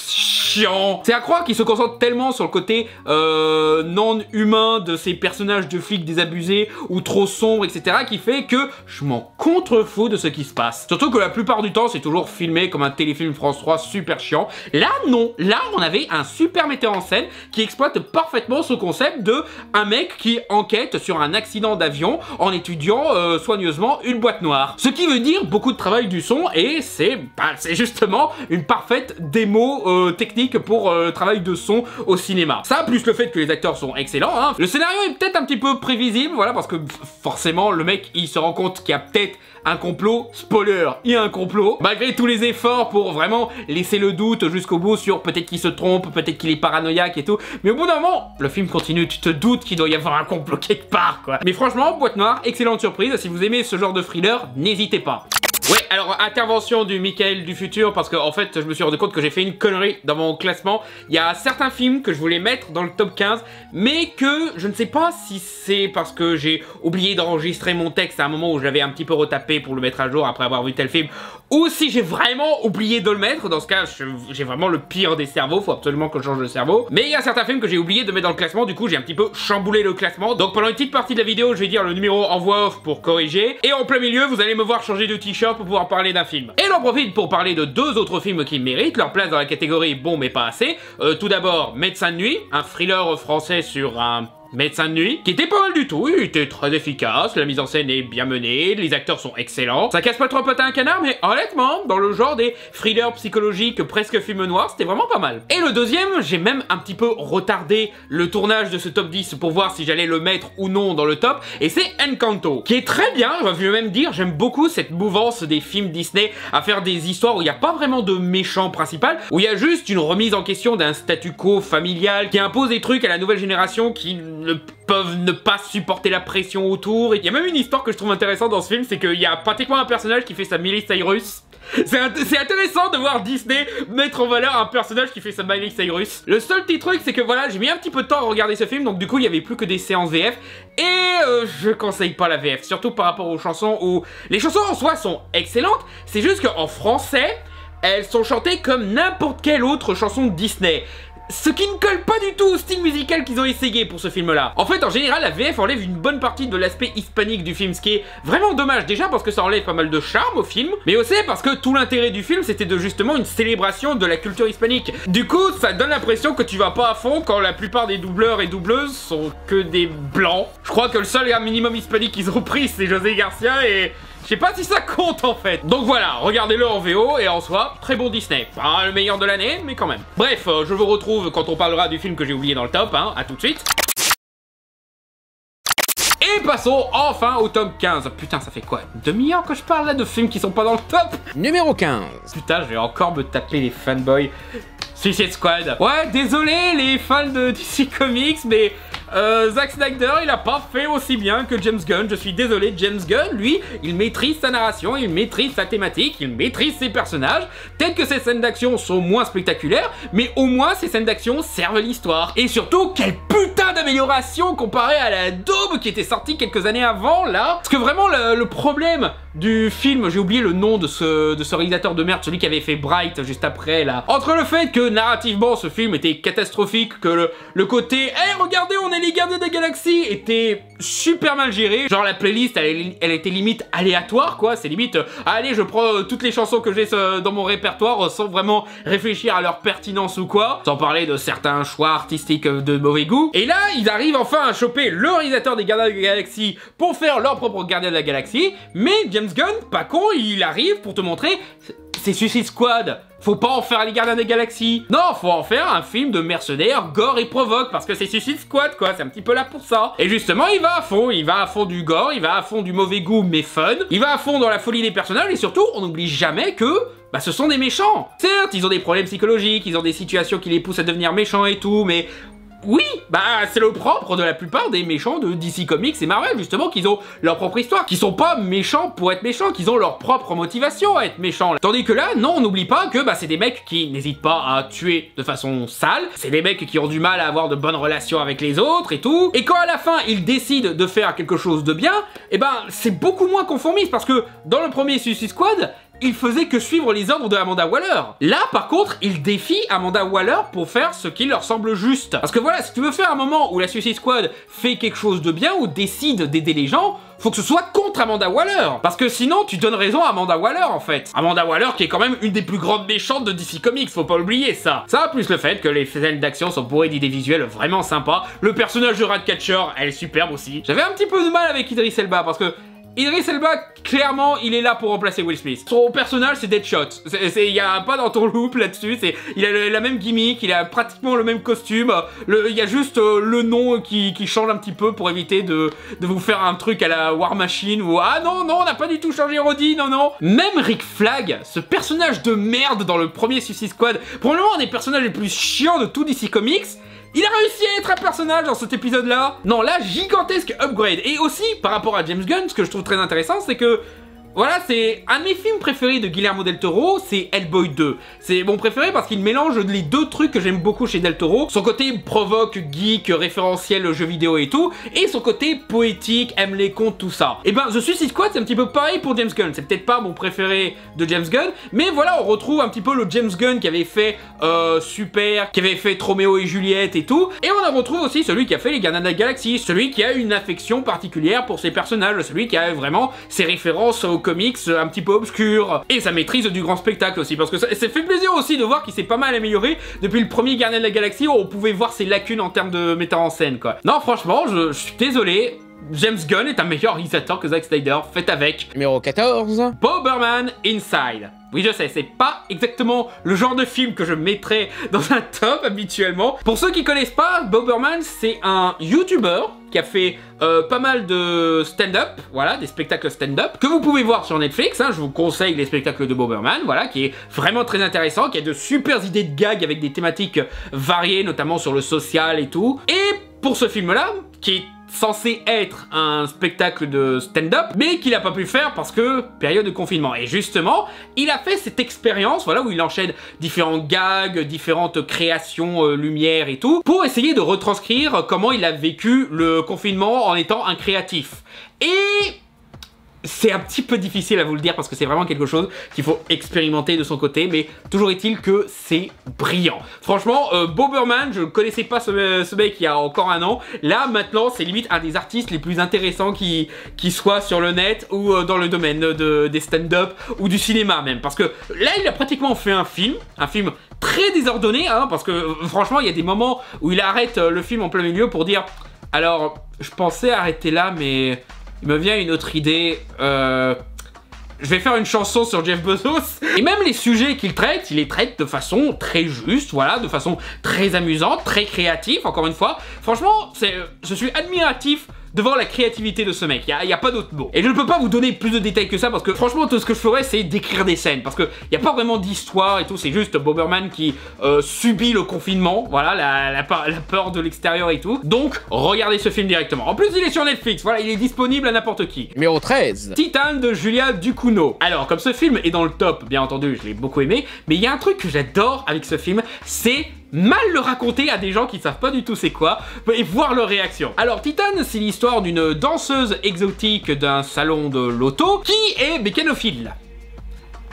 chiant. C'est à croire qu'il se concentre tellement sur le côté non humain de ces personnages de flics désabusés ou trop sombres, etc. qui fait que je m'en contrefous de ce qui se passe. Surtout que la plupart du temps, c'est toujours filmé comme un téléfilm France 3 super chiant. Là, non. Là, on avait un super metteur en scène qui exploite parfaitement ce concept de un mec qui enquête sur un accident d'avion en étudiant soigneusement une boîte noire. Ce qui veut dire beaucoup de travail du son et c'est justement une parfaite démo technique pour le travail de son au cinéma. Ça, plus le fait que les acteurs sont excellents, hein. Le scénario est peut-être un petit peu prévisible, voilà, parce que forcément, le mec, il se rend compte qu'il y a peut-être un complot. Spoiler, il y a un complot. Malgré tous les efforts pour vraiment laisser le doute jusqu'au bout sur peut-être qu'il se trompe, peut-être qu'il est paranoïaque et tout. Mais au bout d'un moment, le film continue, tu te doutes qu'il doit y avoir un complot quelque part, quoi. Mais franchement, Boîte Noire, excellente surprise. Si vous aimez ce genre de thriller, n'hésitez pas. Ouais, alors intervention du Michael du futur parce que en fait je me suis rendu compte que j'ai fait une connerie dans mon classement. Il y a certains films que je voulais mettre dans le top 15 mais que je ne sais pas si c'est parce que j'ai oublié d'enregistrer mon texte à un moment où j'avais un petit peu retapé pour le mettre à jour après avoir vu tel film, ou si j'ai vraiment oublié de le mettre. Dans ce cas, j'ai vraiment le pire des cerveaux, faut absolument que je change de cerveau. Mais il y a certains films que j'ai oublié de mettre dans le classement, du coup j'ai un petit peu chamboulé le classement. Donc pendant une petite partie de la vidéo, je vais dire le numéro en voix off pour corriger. Et en plein milieu, vous allez me voir changer de t-shirt pour pouvoir parler d'un film. Et j'en profite pour parler de 2 autres films qui méritent leur place dans la catégorie bon mais pas assez. Tout d'abord, Médecin de nuit, un thriller français sur un médecin de nuit, qui était pas mal du tout, il était très efficace, la mise en scène est bien menée, les acteurs sont excellents, ça casse pas trop patin à un canard, mais honnêtement, dans le genre des thrillers psychologiques presque film noir, c'était vraiment pas mal. Et le deuxième, j'ai même un petit peu retardé le tournage de ce top 10 pour voir si j'allais le mettre ou non dans le top, et c'est Encanto, qui est très bien, je vais même dire, j'aime beaucoup cette mouvance des films Disney à faire des histoires où il n'y a pas vraiment de méchant principal, où il y a juste une remise en question d'un statu quo familial qui impose des trucs à la nouvelle génération qui ne peuvent ne pas supporter la pression autour. Il y a même une histoire que je trouve intéressante dans ce film, c'est qu'il y a pratiquement un personnage qui fait sa Miley Cyrus. C'est intéressant de voir Disney mettre en valeur un personnage qui fait sa Miley Cyrus. Le seul petit truc, c'est que voilà, j'ai mis un petit peu de temps à regarder ce film, donc du coup, il n'y avait plus que des séances VF. Et je conseille pas la VF, surtout par rapport aux chansons où... Les chansons en soi sont excellentes, c'est juste qu'en français, elles sont chantées comme n'importe quelle autre chanson de Disney. Ce qui ne colle pas du tout au style musical qu'ils ont essayé pour ce film-là. En fait, en général, la VF enlève une bonne partie de l'aspect hispanique du film, ce qui est vraiment dommage. Déjà parce que ça enlève pas mal de charme au film, mais aussi parce que tout l'intérêt du film, c'était de justement une célébration de la culture hispanique. Du coup, ça donne l'impression que tu vas pas à fond quand la plupart des doubleurs et doubleuses sont que des blancs. Je crois que le seul minimum hispanique qu'ils ont pris, c'est José Garcia et... je sais pas si ça compte en fait. Donc voilà, regardez-le en VO et en soi, très bon Disney. Pas le meilleur de l'année, mais quand même. Bref, je vous retrouve quand on parlera du film que j'ai oublié dans le top, hein. À tout de suite. Et passons enfin au top 15. Putain, ça fait quoi, une demi-heure que je parle là de films qui sont pas dans le top? Numéro 15. Putain, je vais encore me taper les fanboys Suicide Squad. Ouais, désolé les fans de DC Comics, mais Zack Snyder, il a pas fait aussi bien que James Gunn. Je suis désolé, James Gunn, lui, il maîtrise sa narration, il maîtrise sa thématique, il maîtrise ses personnages. Peut-être que ses scènes d'action sont moins spectaculaires, mais au moins ces scènes d'action servent l'histoire. Et surtout, quelle putain d'amélioration comparée à la daube qui était sortie quelques années avant, là. Parce que vraiment, le problème du film, j'ai oublié le nom de ce réalisateur de merde, celui qui avait fait Bright juste après, là. Entre le fait que narrativement, ce film était catastrophique, que le côté « Hey, regardez, on est les gardiens de la galaxie !» était super mal géré. Genre, la playlist, elle était limite aléatoire, quoi. C'est limite, allez, je prends toutes les chansons que j'ai dans mon répertoire sans vraiment réfléchir à leur pertinence ou quoi. Sans parler de certains choix artistiques de mauvais goût. Et là, ils arrivent enfin à choper le réalisateur des Gardiens de la Galaxie pour faire leur propre Gardien de la Galaxie. Mais James Gunn, pas con, il arrive pour te montrer, c'est Suicide Squad. Faut pas en faire les Gardiens de la Galaxie. Non, faut en faire un film de mercenaires, gore et provoque, parce que c'est Suicide Squad, quoi. C'est un petit peu là pour ça. Et justement, il va à fond du gore, il va à fond du mauvais goût, mais fun. Il va à fond dans la folie des personnages, et surtout, on n'oublie jamais que bah ce sont des méchants. Certes, ils ont des problèmes psychologiques, ils ont des situations qui les poussent à devenir méchants et tout, mais oui, bah c'est le propre de la plupart des méchants de DC Comics et Marvel, justement, qu'ils ont leur propre histoire, qu'ils sont pas méchants pour être méchants, qu'ils ont leur propre motivation à être méchants. Tandis que là, non, on n'oublie pas que bah c'est des mecs qui n'hésitent pas à tuer de façon sale, c'est des mecs qui ont du mal à avoir de bonnes relations avec les autres et tout, et quand à la fin ils décident de faire quelque chose de bien, et ben c'est beaucoup moins conformiste, parce que dans le premier Suicide Squad, il faisait que suivre les ordres de Amanda Waller. Là, par contre, il défie Amanda Waller pour faire ce qui leur semble juste. Parce que voilà, si tu veux faire un moment où la Suicide Squad fait quelque chose de bien ou décide d'aider les gens, faut que ce soit contre Amanda Waller. Parce que sinon, tu donnes raison à Amanda Waller, en fait. Amanda Waller qui est quand même une des plus grandes méchantes de DC Comics, faut pas oublier ça. Ça, plus le fait que les scènes d'action sont bourrées d'idées visuelles vraiment sympas. Le personnage de Ratcatcher, elle est superbe aussi. J'avais un petit peu de mal avec Idris Elba, parce que Idris Elba, clairement, il est là pour remplacer Will Smith. Son personnage, c'est Deadshot. Il y a pas dans ton loop là-dessus. Il a la même gimmick, il a pratiquement le même costume. Il y a juste le nom qui change un petit peu pour éviter de vous faire un truc à la War Machine ou ah non, on n'a pas du tout changé Roddy, non. Même Rick Flag, ce personnage de merde dans le premier Suicide Squad, probablement un des personnages les plus chiants de tout DC Comics, il a réussi à être un personnage dans cet épisode-là. Non, là, gigantesque upgrade. Et aussi, par rapport à James Gunn, ce que je trouve très intéressant, c'est que voilà, c'est un de mes films préférés de Guillermo del Toro, c'est Hellboy 2. C'est mon préféré parce qu'il mélange les deux trucs que j'aime beaucoup chez del Toro. Son côté provoque, geek, référentiel jeux vidéo et tout, et son côté poétique, aime les contes, tout ça. Et ben, The Suicide Squad, c'est un petit peu pareil pour James Gunn. C'est peut-être pas mon préféré de James Gunn, mais voilà, on retrouve un petit peu le James Gunn qui avait fait Super, qui avait fait Roméo et Juliette et tout, et on en retrouve aussi celui qui a fait les Gardiens de la Galaxie, celui qui a une affection particulière pour ses personnages, celui qui a vraiment ses références au comics un petit peu obscur et sa maîtrise du grand spectacle aussi, parce que ça fait plaisir aussi de voir qu'il s'est pas mal amélioré depuis le premier Gardien de la Galaxie où on pouvait voir ses lacunes en termes de metteur en scène, quoi. Non, franchement, je suis désolé, James Gunn est un meilleur réalisateur que Zack Snyder, faites avec. Numéro 14. Bomberman Inside. Oui, je sais, c'est pas exactement le genre de film que je mettrais dans un top habituellement. Pour ceux qui connaissent pas, Bomberman, c'est un YouTuber qui a fait pas mal de stand-up, voilà, des spectacles stand-up, que vous pouvez voir sur Netflix, hein, je vous conseille les spectacles de Bomberman, voilà, qui est vraiment très intéressant, qui a de super idées de gags avec des thématiques variées, notamment sur le social et tout. Et pour ce film-là, qui est censé être un spectacle de stand-up, mais qu'il a pas pu faire parce que période de confinement. Et justement, il a fait cette expérience, voilà, où il enchaîne différents gags, différentes créations lumière et tout, pour essayer de retranscrire comment il a vécu le confinement en étant un créatif. Et c'est un petit peu difficile à vous le dire parce que c'est vraiment quelque chose qu'il faut expérimenter de son côté, mais toujours est-il que c'est brillant. Franchement, Bomberman, je ne connaissais pas ce mec il y a encore un an. Là, maintenant, c'est limite un des artistes les plus intéressants qui soit sur le net ou dans le domaine des stand-up ou du cinéma même. Parce que là, il a pratiquement fait un film très désordonné, hein, parce que franchement, il y a des moments où il arrête le film en plein milieu pour dire « Alors, je pensais arrêter là, mais... il me vient une autre idée, je vais faire une chanson sur Jeff Bezos. » Et même les sujets qu'il traite, il les traite de façon très juste, voilà, de façon très amusante, très créative, encore une fois. Franchement, je suis admiratif devant la créativité de ce mec. Il y a pas d'autre mot. Et je ne peux pas vous donner plus de détails que ça parce que franchement tout ce que je ferais c'est décrire des scènes parce que il y a pas vraiment d'histoire et tout, c'est juste Boberman qui subit le confinement, voilà, la peur de l'extérieur et tout. Donc regardez ce film directement. En plus il est sur Netflix, voilà, il est disponible à n'importe qui. Numéro 13. Titan de Julia Ducournau. Alors comme ce film est dans le top, bien entendu, je l'ai beaucoup aimé, mais il y a un truc que j'adore avec ce film, c'est mal le raconter à des gens qui savent pas du tout c'est quoi et voir leur réaction. Alors Titan, c'est l'histoire d'une danseuse exotique d'un salon de l'auto qui est mécanophile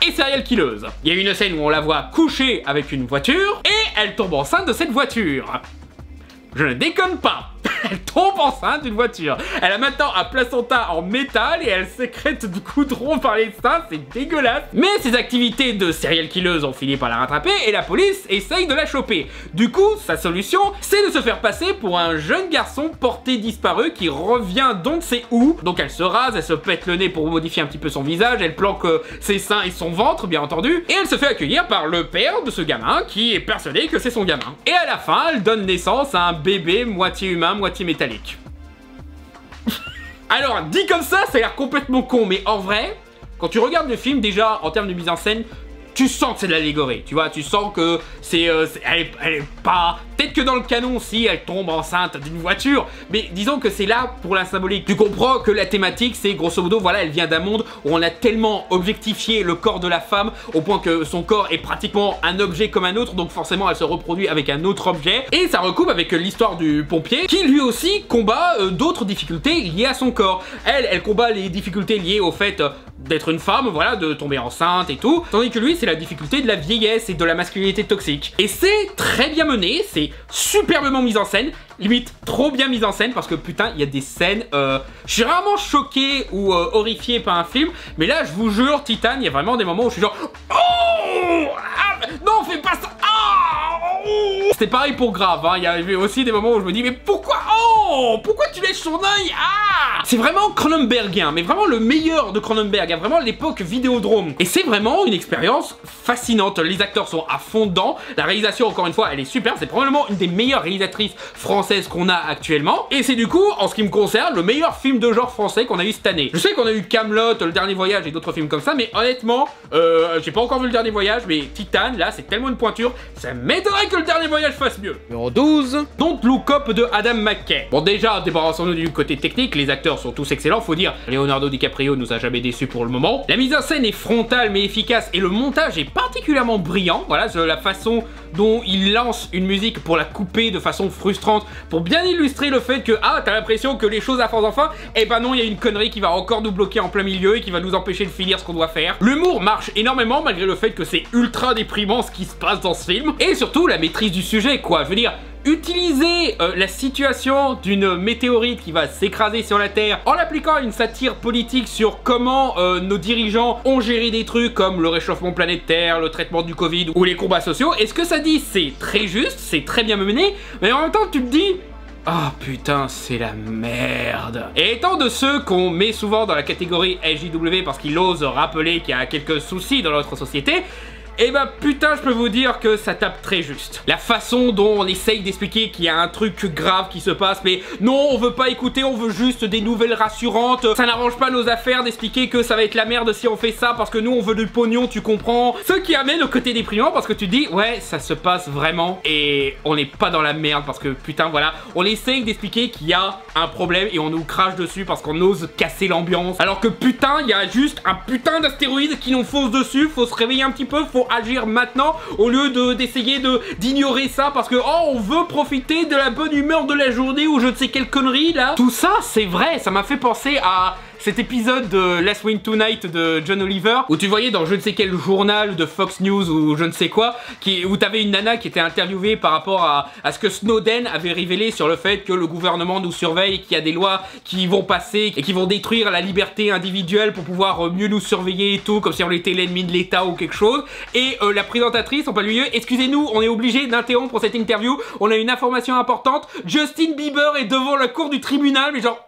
et serial killeuse. Il y a une scène où on la voit coucher avec une voiture et elle tombe enceinte de cette voiture. Je ne déconne pas. Elle tombe enceinte d'une voiture. Elle a maintenant un placenta en métal et elle sécrète du goudron par les seins, c'est dégueulasse. Mais ses activités de serial killeuse ont fini par la rattraper et la police essaye de la choper. Du coup, sa solution, c'est de se faire passer pour un jeune garçon porté disparu qui revient d'on ne sait où. Donc elle se rase, elle se pète le nez pour modifier un petit peu son visage, elle planque ses seins et son ventre, bien entendu. Et elle se fait accueillir par le père de ce gamin qui est persuadé que c'est son gamin. Et à la fin, elle donne naissance à un bébé moitié humain, moitié métallique. Alors, dit comme ça a l'air complètement con, mais en vrai, quand tu regardes le film, déjà, en termes de mise en scène, tu sens que c'est de l'allégorie, tu vois, tu sens que elle est pas... Peut-être que dans le canon, si elle tombe enceinte d'une voiture, mais disons que c'est là pour la symbolique. Tu comprends que la thématique, c'est grosso modo, voilà, elle vient d'un monde où on a tellement objectifié le corps de la femme au point que son corps est pratiquement un objet comme un autre, donc forcément elle se reproduit avec un autre objet. Et ça recoupe avec l'histoire du pompier qui lui aussi combat d'autres difficultés liées à son corps. Elle combat les difficultés liées au fait d'être une femme, voilà, de tomber enceinte et tout, tandis que lui, c'est la difficulté de la vieillesse et de la masculinité toxique. Et c'est très bien mené, c'est superbement mis en scène, limite trop bien mis en scène parce que putain il y a des scènes, je suis vraiment choqué ou horrifié par un film, mais là je vous jure Titan, il y a vraiment des moments où je suis genre oh ah, non fais pas ça, oh c'était pareil pour Grave, hein. Il y avait aussi des moments où je me dis mais pourquoi, oh pourquoi tu lèches son œil, ah c'est vraiment Cronenbergien, mais vraiment le meilleur de Cronenberg, à vraiment l'époque Vidéodrome. Et c'est vraiment une expérience fascinante, les acteurs sont à fond dedans, la réalisation encore une fois elle est super, c'est probablement une des meilleures réalisatrices françaises qu'on a actuellement, et c'est du coup, en ce qui me concerne, le meilleur film de genre français qu'on a eu cette année. Je sais qu'on a eu Kaamelott, Le Dernier Voyage et d'autres films comme ça, mais honnêtement, j'ai pas encore vu Le Dernier Voyage, mais Titan, là c'est tellement une pointure, ça m'étonnerait que Le Dernier Voyage fasse mieux. Numéro 12. Don't Look Up de Adam McKay. Bon déjà, débarrassons-nous du côté technique, les acteurs sont tous excellents, faut dire, Leonardo DiCaprio nous a jamais déçus pour le moment. La mise en scène est frontale mais efficace et le montage est particulièrement brillant, voilà, la façon dont il lance une musique pour la couper de façon frustrante, pour bien illustrer le fait que, ah, t'as l'impression que les choses avancent enfin, et ben non, il y a une connerie qui va encore nous bloquer en plein milieu et qui va nous empêcher de finir ce qu'on doit faire. L'humour marche énormément malgré le fait que c'est ultra déprimant ce qui se passe dans ce film, et surtout la maîtrise du sujet, quoi, je veux dire, utiliser la situation d'une météorite qui va s'écraser sur la Terre en l'appliquant à une satire politique sur comment nos dirigeants ont géré des trucs comme le réchauffement planétaire, le traitement du Covid ou les combats sociaux, et ce que ça dit c'est très juste, c'est très bien mené, mais en même temps tu te dis ah oh, putain, c'est la merde. Et étant de ceux qu'on met souvent dans la catégorie SJW parce qu'ils osent rappeler qu'il y a quelques soucis dans notre société, et bah putain, je peux vous dire que ça tape très juste. La façon dont on essaye d'expliquer qu'il y a un truc grave qui se passe, mais non, on veut pas écouter, on veut juste des nouvelles rassurantes. Ça n'arrange pas nos affaires d'expliquer que ça va être la merde si on fait ça parce que nous on veut du pognon, tu comprends. Ce qui amène au côté déprimant parce que tu te dis ouais, ça se passe vraiment et on n'est pas dans la merde parce que putain voilà, on essaye d'expliquer qu'il y a un problème et on nous crache dessus parce qu'on ose casser l'ambiance. Alors que putain, il y a juste un putain d'astéroïde qui nous fonce dessus, faut se réveiller un petit peu, faut agir maintenant au lieu d'essayer d'ignorer ça parce que oh on veut profiter de la bonne humeur de la journée ou je ne sais quelle connerie là. Tout ça c'est vrai, ça m'a fait penser à cet épisode de Last Wing Tonight de John Oliver où tu voyais dans je ne sais quel journal de Fox News ou je ne sais quoi où t'avais une nana qui était interviewée par rapport à ce que Snowden avait révélé sur le fait que le gouvernement nous surveille, qu'il y a des lois qui vont passer et qui vont détruire la liberté individuelle pour pouvoir mieux nous surveiller et tout, comme si on était l'ennemi de l'État ou quelque chose. Et la présentatrice en plein milieu, excusez-nous, on est obligé d'interrompre cette interview, on a une information importante, Justin Bieber est devant la cour du tribunal, mais genre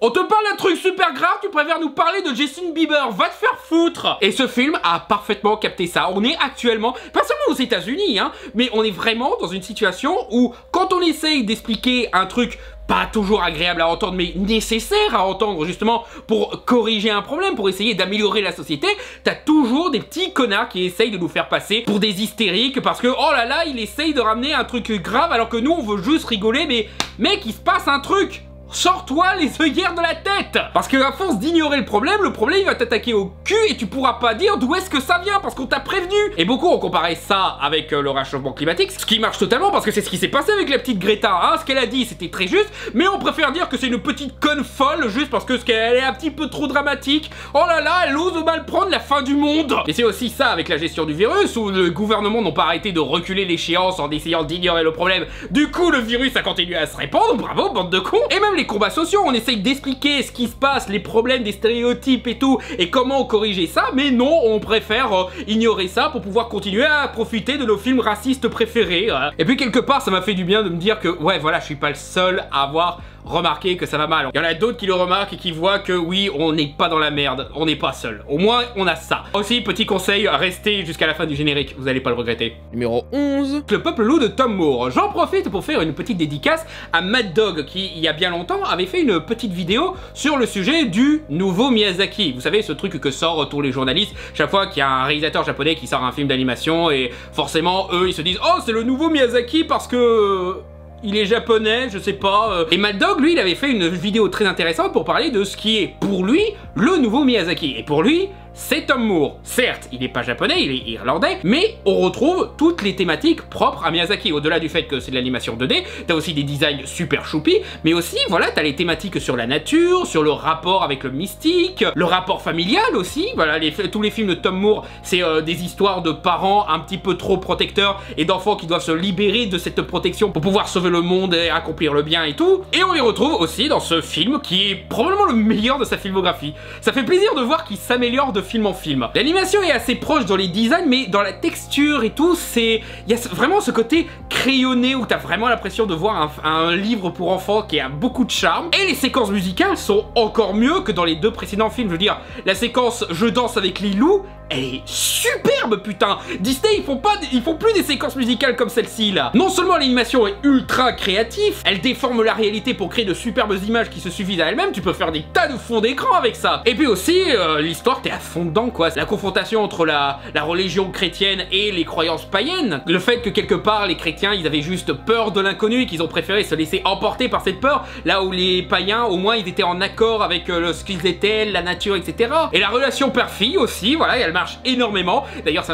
on te parle d'un truc super grave, tu préfères nous parler de Justin Bieber, va te faire foutre. Et ce film a parfaitement capté ça. On est actuellement, pas seulement aux États-Unis, hein, mais on est vraiment dans une situation où quand on essaye d'expliquer un truc pas toujours agréable à entendre, mais nécessaire à entendre justement pour corriger un problème, pour essayer d'améliorer la société, t'as toujours des petits connards qui essayent de nous faire passer pour des hystériques parce que oh là là, il essaye de ramener un truc grave alors que nous on veut juste rigoler, mais mec, il se passe un truc! Sors-toi les œillères de la tête! Parce que à force d'ignorer le problème il va t'attaquer au cul et tu pourras pas dire d'où est-ce que ça vient parce qu'on t'a prévenu! Et beaucoup ont comparé ça avec le réchauffement climatique, ce qui marche totalement parce que c'est ce qui s'est passé avec la petite Greta, hein. Ce qu'elle a dit c'était très juste, mais on préfère dire que c'est une petite conne folle juste parce que qu'elle est un petit peu trop dramatique. Oh là là, elle ose mal prendre la fin du monde! Et c'est aussi ça avec la gestion du virus où le gouvernement n'ont pas arrêté de reculer l'échéance en essayant d'ignorer le problème. Du coup le virus a continué à se répandre, bravo bande de cons! Et même les combats sociaux, on essaye d'expliquer ce qui se passe, les problèmes des stéréotypes et tout, et comment corriger ça, mais non, on préfère ignorer ça pour pouvoir continuer à profiter de nos films racistes préférés. Et puis quelque part, ça m'a fait du bien de me dire que, ouais, voilà, je suis pas le seul à avoir remarqué que ça va mal. Il y en a d'autres qui le remarquent et qui voient que oui, on n'est pas dans la merde, on n'est pas seul. Au moins, on a ça. Aussi, petit conseil, restez jusqu'à la fin du générique, vous allez pas le regretter. Numéro 11. Le peuple loup de Tom Moore. J'en profite pour faire une petite dédicace à Mad Dog qui, il y a bien longtemps, avait fait une petite vidéo sur le sujet du nouveau Miyazaki. Vous savez, ce truc que sortent tous les journalistes chaque fois qu'il y a un réalisateur japonais qui sort un film d'animation et forcément, eux, ils se disent « Oh, c'est le nouveau Miyazaki parce que... » il est japonais, je sais pas. Et Mad Dog, lui, il avait fait une vidéo très intéressante pour parler de ce qui est, pour lui, le nouveau Miyazaki. Et pour lui, c'est Tom Moore. Certes, il n'est pas japonais, il est irlandais, mais on retrouve toutes les thématiques propres à Miyazaki. Au-delà du fait que c'est de l'animation 2D, t'as aussi des designs super choupis, mais aussi, voilà, t'as les thématiques sur la nature, sur le rapport avec le mystique, le rapport familial aussi. Voilà, tous les films de Tom Moore, c'est des histoires de parents un petit peu trop protecteurs et d'enfants qui doivent se libérer de cette protection pour pouvoir sauver le monde et accomplir le bien et tout. Et on les retrouve aussi dans ce film qui est probablement le meilleur de sa filmographie. Ça fait plaisir de voir qu'il s'améliore de film en film. L'animation est assez proche dans les designs, mais dans la texture et tout, il y a vraiment ce côté crayonné où t'as vraiment l'impression de voir un livre pour enfants qui a beaucoup de charme. Et les séquences musicales sont encore mieux que dans les deux précédents films. Je veux dire, la séquence Je danse avec les loups, elle est superbe, putain. Disney, ils font plus des séquences musicales comme celle-ci, là. Non seulement l'animation est ultra créative, elle déforme la réalité pour créer de superbes images qui se suffisent à elles-mêmes, tu peux faire des tas de fonds d'écran avec ça. Et puis aussi, l'histoire, t'es à fond dedans, quoi. La confrontation entre la religion chrétienne et les croyances païennes. Le fait que, quelque part, les chrétiens, ils avaient juste peur de l'inconnu et qu'ils ont préféré se laisser emporter par cette peur, là où les païens, au moins, ils étaient en accord avec ce qu'ils étaient, la nature, etc. Et la relation père-fille aussi, voilà, elle marche énormément. D'ailleurs,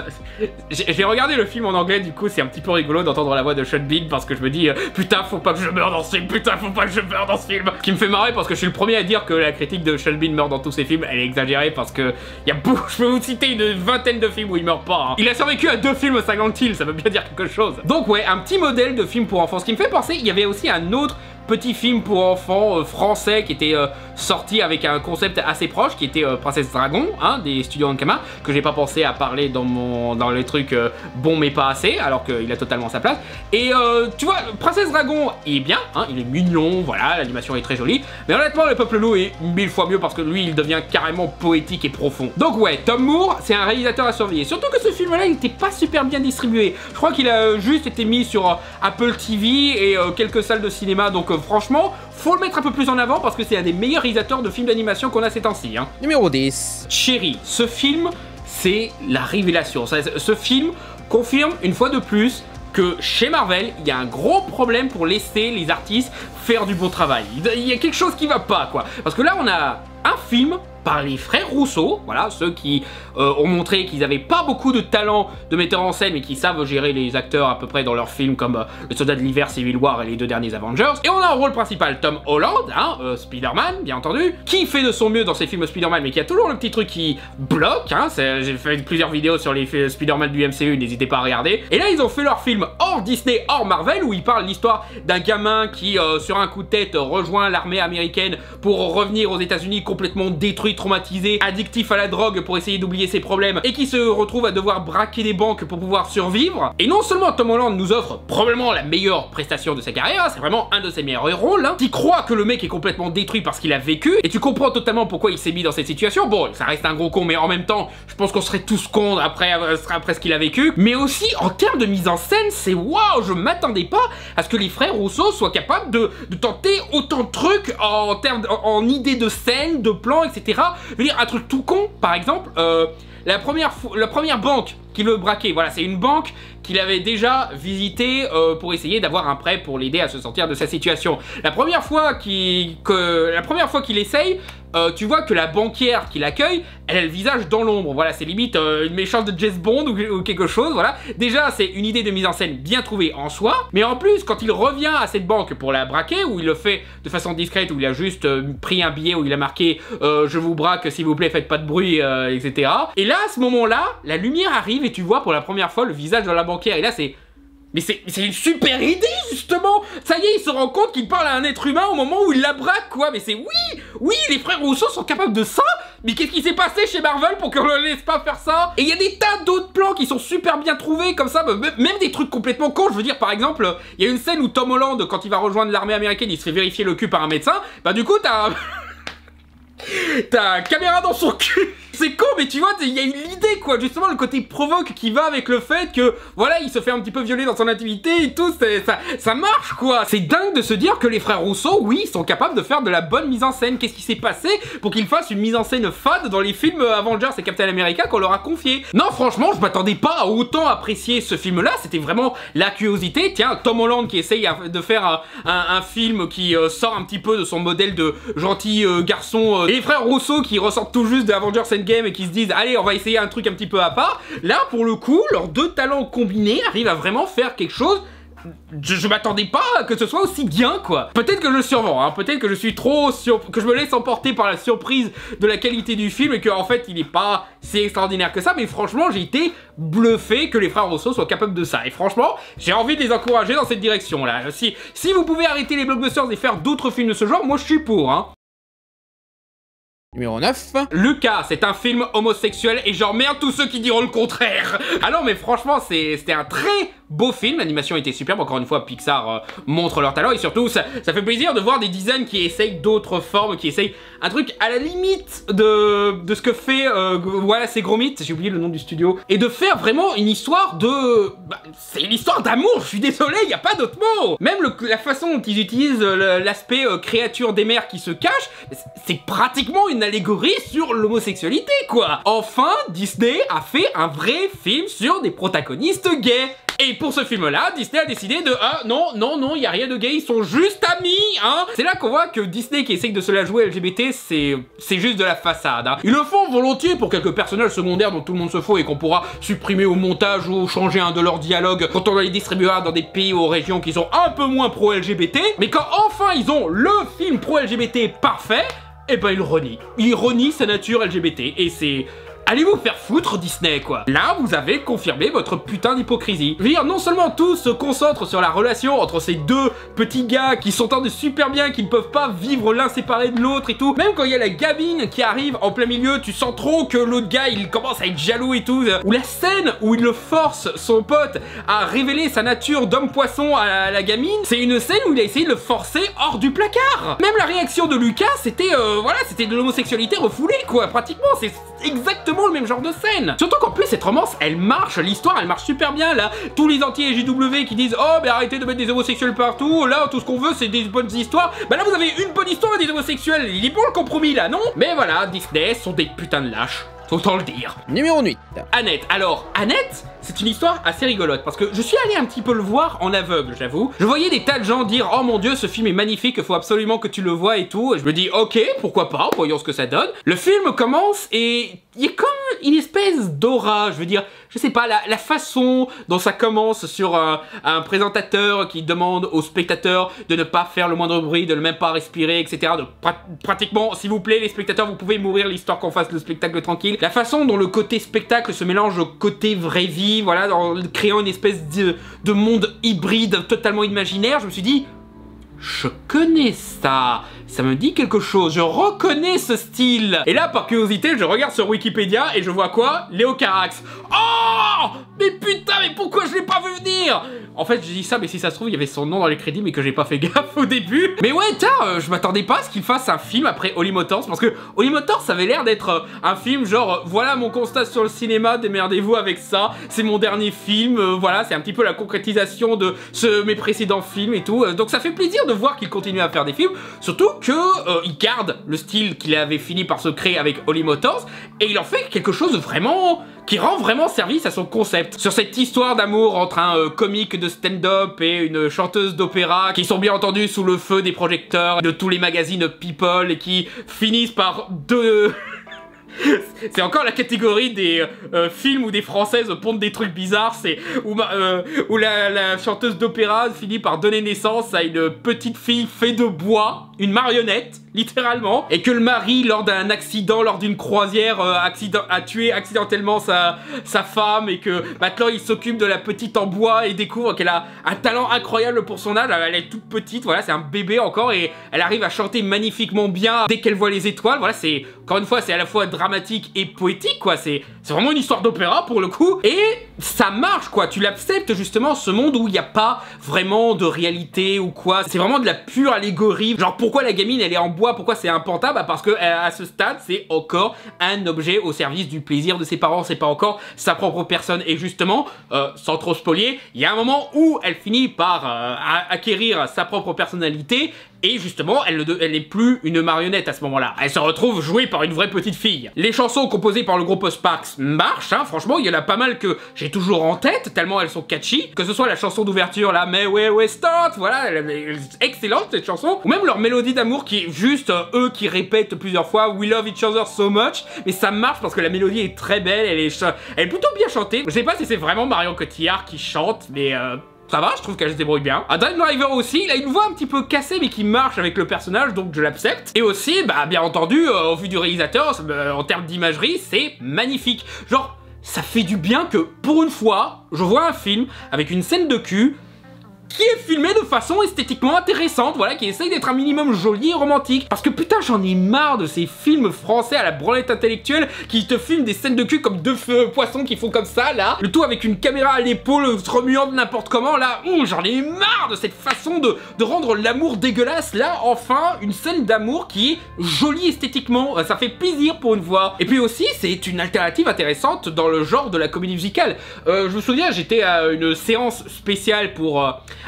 j'ai regardé le film en anglais, du coup, c'est un petit peu rigolo d'entendre la voix de Sean Bean parce que je me dis, putain, faut pas que je meure dans ce film, putain, faut pas que je meure dans ce film. Ce qui me fait marrer parce que je suis le premier à dire que la critique de Sean Bean meurt dans tous ses films, elle est exagérée parce que je peux vous citer une vingtaine de films où il meurt pas. Hein. Il a survécu à 2 films Silent Hill, ça veut bien dire quelque chose. Donc ouais, un petit modèle de film pour enfants. Ce qui me fait penser, il y avait aussi un autre petit film pour enfants français qui était sorti avec un concept assez proche qui était Princesse Dragon, hein, des studios Ankama, que j'ai pas pensé à parler dans les trucs bon mais pas assez, alors qu'il a totalement sa place. Et tu vois, Princesse Dragon il est bien, hein, il est mignon, voilà, l'animation est très jolie, mais honnêtement le Peuple Loup est 1000 fois mieux parce que lui il devient carrément poétique et profond. Donc ouais, Tom Moore c'est un réalisateur à surveiller, surtout que ce film là il était pas super bien distribué. Je crois qu'il a juste été mis sur Apple TV et quelques salles de cinéma, donc franchement, faut le mettre un peu plus en avant parce que c'est un des meilleurs réalisateurs de films d'animation qu'on a ces temps-ci. Hein. Numéro 10. Cherry. Ce film, c'est la révélation. Ce film confirme une fois de plus que chez Marvel, il y a un gros problème pour laisser les artistes faire du bon travail. Il y a quelque chose qui va pas, quoi. Parce que là, on a un film par les frères Rousseau, voilà, ceux qui ont montré qu'ils n'avaient pas beaucoup de talent de metteur en scène mais qui savent gérer les acteurs à peu près dans leurs films comme Le Soldat de l'Hiver, Civil War et les 2 derniers Avengers. Et on a en rôle principal Tom Holland, hein, Spider-Man bien entendu, qui fait de son mieux dans ses films Spider-Man mais qui a toujours le petit truc qui bloque, hein, j'ai fait plusieurs vidéos sur les Spider-Man du MCU, n'hésitez pas à regarder. Et là ils ont fait leur film hors Disney, hors Marvel, où ils parlent l'histoire d'un gamin qui sur un coup de tête rejoint l'armée américaine pour revenir aux États-Unis complètement détruite traumatisé, addictif à la drogue pour essayer d'oublier ses problèmes et qui se retrouve à devoir braquer des banques pour pouvoir survivre. Et non seulement Tom Holland nous offre probablement la meilleure prestation de sa carrière, c'est vraiment un de ses meilleurs rôles, hein. Tu crois que le mec est complètement détruit parce qu'il a vécu et tu comprends totalement pourquoi il s'est mis dans cette situation. Bon, ça reste un gros con, mais en même temps, je pense qu'on serait tous cons après ce qu'il a vécu. Mais aussi, en termes de mise en scène, c'est waouh, je m'attendais pas à ce que les frères Rousseau soient capables de tenter autant de trucs en idées de scène, de plans, etc. Je veux dire, un truc tout con, par exemple, la première banque qu'il veut braquer, voilà, c'est une banque qu'il avait déjà visitée pour essayer d'avoir un prêt pour l'aider à se sortir de sa situation. La première fois qu'il essaye, tu vois que la banquière qui l'accueille, elle a le visage dans l'ombre. Voilà, c'est limite une méchante de James Bond ou quelque chose, voilà. Déjà, c'est une idée de mise en scène bien trouvée en soi, mais en plus, quand il revient à cette banque pour la braquer, où il le fait de façon discrète, où il a juste pris un billet où il a marqué je vous braque, s'il vous plaît, faites pas de bruit, etc. Et là, à ce moment-là, la lumière arrive et tu vois pour la première fois le visage de la banquière. Et là, c'est... Mais c'est une super idée, justement. Ça y est, il se rend compte qu'il parle à un être humain au moment où il la braque, quoi. Mais c'est... Oui, les frères Rousseau sont capables de ça. Mais qu'est-ce qui s'est passé chez Marvel pour qu'on le laisse pas faire ça? Et il y a des tas d'autres plans qui sont super bien trouvés, comme ça, même des trucs complètement cons. Je veux dire, par exemple, il y a une scène où Tom Holland, quand il va rejoindre l'armée américaine, il se fait vérifier le cul par un médecin. Bah du coup, t'as une caméra dans son cul. C'est con, mais tu vois, il y a une idée, quoi. Justement, le côté provoque qui va avec le fait que, voilà, il se fait un petit peu violer dans son intimité et tout, ça marche, quoi. C'est dingue de se dire que les frères Rousseau, oui, sont capables de faire de la bonne mise en scène. Qu'est-ce qui s'est passé pour qu'ils fassent une mise en scène fade dans les films Avengers et Captain America qu'on leur a confié? Non, franchement, je m'attendais pas à autant apprécier ce film-là. C'était vraiment la curiosité. Tiens, Tom Holland qui essaye de faire un film qui sort un petit peu de son modèle de gentil garçon. Et les frères Rousseau qui ressortent tout juste de Avengers Endgame et qui se disent allez, on va essayer un truc un petit peu à part. Là, pour le coup, leurs deux talents combinés arrivent à vraiment faire quelque chose. Je m'attendais pas que ce soit aussi bien, quoi. Peut-être que je survends, hein. Peut-être que je suis trop que je me laisse emporter par la surprise de la qualité du film et qu'en fait il est pas si extraordinaire que ça, mais franchement j'ai été bluffé que les frères Rousseau soient capables de ça. Et franchement, j'ai envie de les encourager dans cette direction là. Si vous pouvez arrêter les blockbusters et faire d'autres films de ce genre, moi je suis pour, hein. Numéro 9. Lucas, c'est un film homosexuel et j'emmerde tous ceux qui diront le contraire. Ah non mais franchement c'était un très beau film, l'animation était superbe, encore une fois Pixar montre leur talent et surtout ça fait plaisir de voir des designs qui essayent d'autres formes, qui essayent un truc à la limite de ce que fait voilà, c'est Gromit, j'ai oublié le nom du studio, et de faire vraiment une histoire de... c'est une histoire d'amour, je suis désolé, y a pas d'autre mot. Même la façon dont ils utilisent l'aspect créature des mers qui se cache, c'est pratiquement une allégorie sur l'homosexualité, quoi. Enfin, Disney a fait un vrai film sur des protagonistes gays. Et pour ce film-là, Disney a décidé de ah non, il y a rien de gay, ils sont juste amis, hein. C'est là qu'on voit que Disney qui essaye de se la jouer LGBT, c'est juste de la façade, hein. Ils le font volontiers pour quelques personnages secondaires dont tout le monde se fout et qu'on pourra supprimer au montage ou changer un de leurs dialogues quand on les distribuera dans des pays ou régions qui sont un peu moins pro-LGBT. Mais quand enfin ils ont le film pro-LGBT parfait, et ben il renie sa nature LGBT et c'est... Allez vous faire foutre Disney, quoi. Là, vous avez confirmé votre putain d'hypocrisie. Je veux dire, non seulement tout se concentre sur la relation entre ces deux petits gars qui s'entendent super bien, qui ne peuvent pas vivre l'un séparé de l'autre et tout. Même quand il y a la gamine qui arrive en plein milieu, tu sens trop que l'autre gars, il commence à être jaloux et tout. Ou la scène où il le force, son pote, à révéler sa nature d'homme-poisson à la gamine, c'est une scène où il a essayé de le forcer hors du placard. Même la réaction de Lucas, c'était voilà, c'était de l'homosexualité refoulée, quoi. Pratiquement, c'est exactement le même genre de scène. Surtout qu'en plus cette romance elle marche, l'histoire elle marche super bien là. Tous les anti-JW qui disent oh mais arrêtez de mettre des homosexuels partout, là tout ce qu'on veut c'est des bonnes histoires. Bah là vous avez une bonne histoire et des homosexuels, il est bon le compromis là, non? Mais voilà, Disney sont des putains de lâches. Autant le dire. Numéro 8. Annette. Alors, Annette, c'est une histoire assez rigolote parce que je suis allé un petit peu le voir en aveugle, j'avoue. Je voyais des tas de gens dire oh mon dieu, ce film est magnifique, il faut absolument que tu le vois et tout. Et je me dis ok, pourquoi pas, voyons ce que ça donne. Le film commence et il y a comme une espèce d'aura, je veux dire, je sais pas, la façon dont ça commence sur un présentateur qui demande aux spectateurs de ne pas faire le moindre bruit, de ne même pas respirer, etc. De pratiquement, s'il vous plaît, les spectateurs, vous pouvez mourir, l'histoire qu'on fasse le spectacle tranquille. La façon dont le côté spectacle se mélange au côté vraie vie, voilà, en créant une espèce de monde hybride totalement imaginaire, je me suis dit je connais ça. Ça me dit quelque chose, je reconnais ce style. Et là, par curiosité, je regarde sur Wikipédia et je vois quoi? Léo Carax. Oh! Mais putain, mais pourquoi je l'ai pas vu venir? En fait, j'ai dit ça, mais si ça se trouve, il y avait son nom dans les crédits, mais que j'ai pas fait gaffe au début. Mais ouais, tiens, je m'attendais pas à ce qu'il fasse un film après Holly Motors, parce que Holly Motors, ça avait l'air d'être un film genre, voilà mon constat sur le cinéma, démerdez-vous avec ça, c'est mon dernier film, voilà, c'est un petit peu la concrétisation de mes précédents films et tout. Donc ça fait plaisir de voir qu'il continue à faire des films, surtout que il garde le style qu'il avait fini par se créer avec Holly Motors, et il en fait quelque chose de vraiment qui rend vraiment service à son concept. Sur cette histoire d'amour entre un comique de stand-up et une chanteuse d'opéra qui sont bien entendu sous le feu des projecteurs de tous les magazines People et qui finissent par deux... C'est encore la catégorie des films où des Françaises pondent des trucs bizarres, c'est où la chanteuse d'opéra finit par donner naissance à une petite fille faite de bois, une marionnette, littéralement, et que le mari, lors d'un accident, lors d'une croisière, a tué accidentellement sa femme, et que maintenant il s'occupe de la petite en bois et découvre qu'elle a un talent incroyable pour son âge. Elle est toute petite, voilà, c'est un bébé encore, et elle arrive à chanter magnifiquement bien dès qu'elle voit les étoiles. Voilà, c'est, encore une fois, c'est à la fois dramatique et poétique, quoi. C'est vraiment une histoire d'opéra pour le coup, et ça marche, quoi. Tu l'acceptes justement, ce monde où il n'y a pas vraiment de réalité ou quoi. C'est vraiment de la pure allégorie. Genre, pourquoi la gamine elle est en bois, pourquoi c'est important? Bah parce que à ce stade, c'est encore un objet au service du plaisir de ses parents, c'est pas encore sa propre personne. Et justement, sans trop spoiler, il y a un moment où elle finit par acquérir sa propre personnalité. Et justement, elle n'est plus une marionnette à ce moment-là. Elle se retrouve jouée par une vraie petite fille. Les chansons composées par le groupe Sparks marchent, hein, franchement, il y en a pas mal que j'ai toujours en tête, tellement elles sont catchy. Que ce soit la chanson d'ouverture, là, Mais ouais, start, voilà, elle est excellente cette chanson. Ou même leur mélodie d'amour qui est juste eux qui répètent plusieurs fois We love each other so much. Mais ça marche parce que la mélodie est très belle, elle est plutôt bien chantée. Je sais pas si c'est vraiment Marion Cotillard qui chante, mais ça va, je trouve qu'elle se débrouille bien. Adam Driver aussi, il a une voix un petit peu cassée mais qui marche avec le personnage, donc je l'accepte. Et aussi, bah bien entendu, au vu du réalisateur, en termes d'imagerie, c'est magnifique. Genre, ça fait du bien que, pour une fois, je vois un film avec une scène de cul qui est filmé de façon esthétiquement intéressante, voilà, qui essaye d'être un minimum joli et romantique. Parce que putain, j'en ai marre de ces films français à la branlette intellectuelle qui te filment des scènes de cul comme deux poissons qui font comme ça, là. Le tout avec une caméra à l'épaule se remuant de n'importe comment, là. J'en ai marre de cette façon de rendre l'amour dégueulasse. Là, enfin, une scène d'amour qui est jolie esthétiquement. Ça fait plaisir pour une fois. Et puis aussi, c'est une alternative intéressante dans le genre de la comédie musicale. Je me souviens, j'étais à une séance spéciale pour...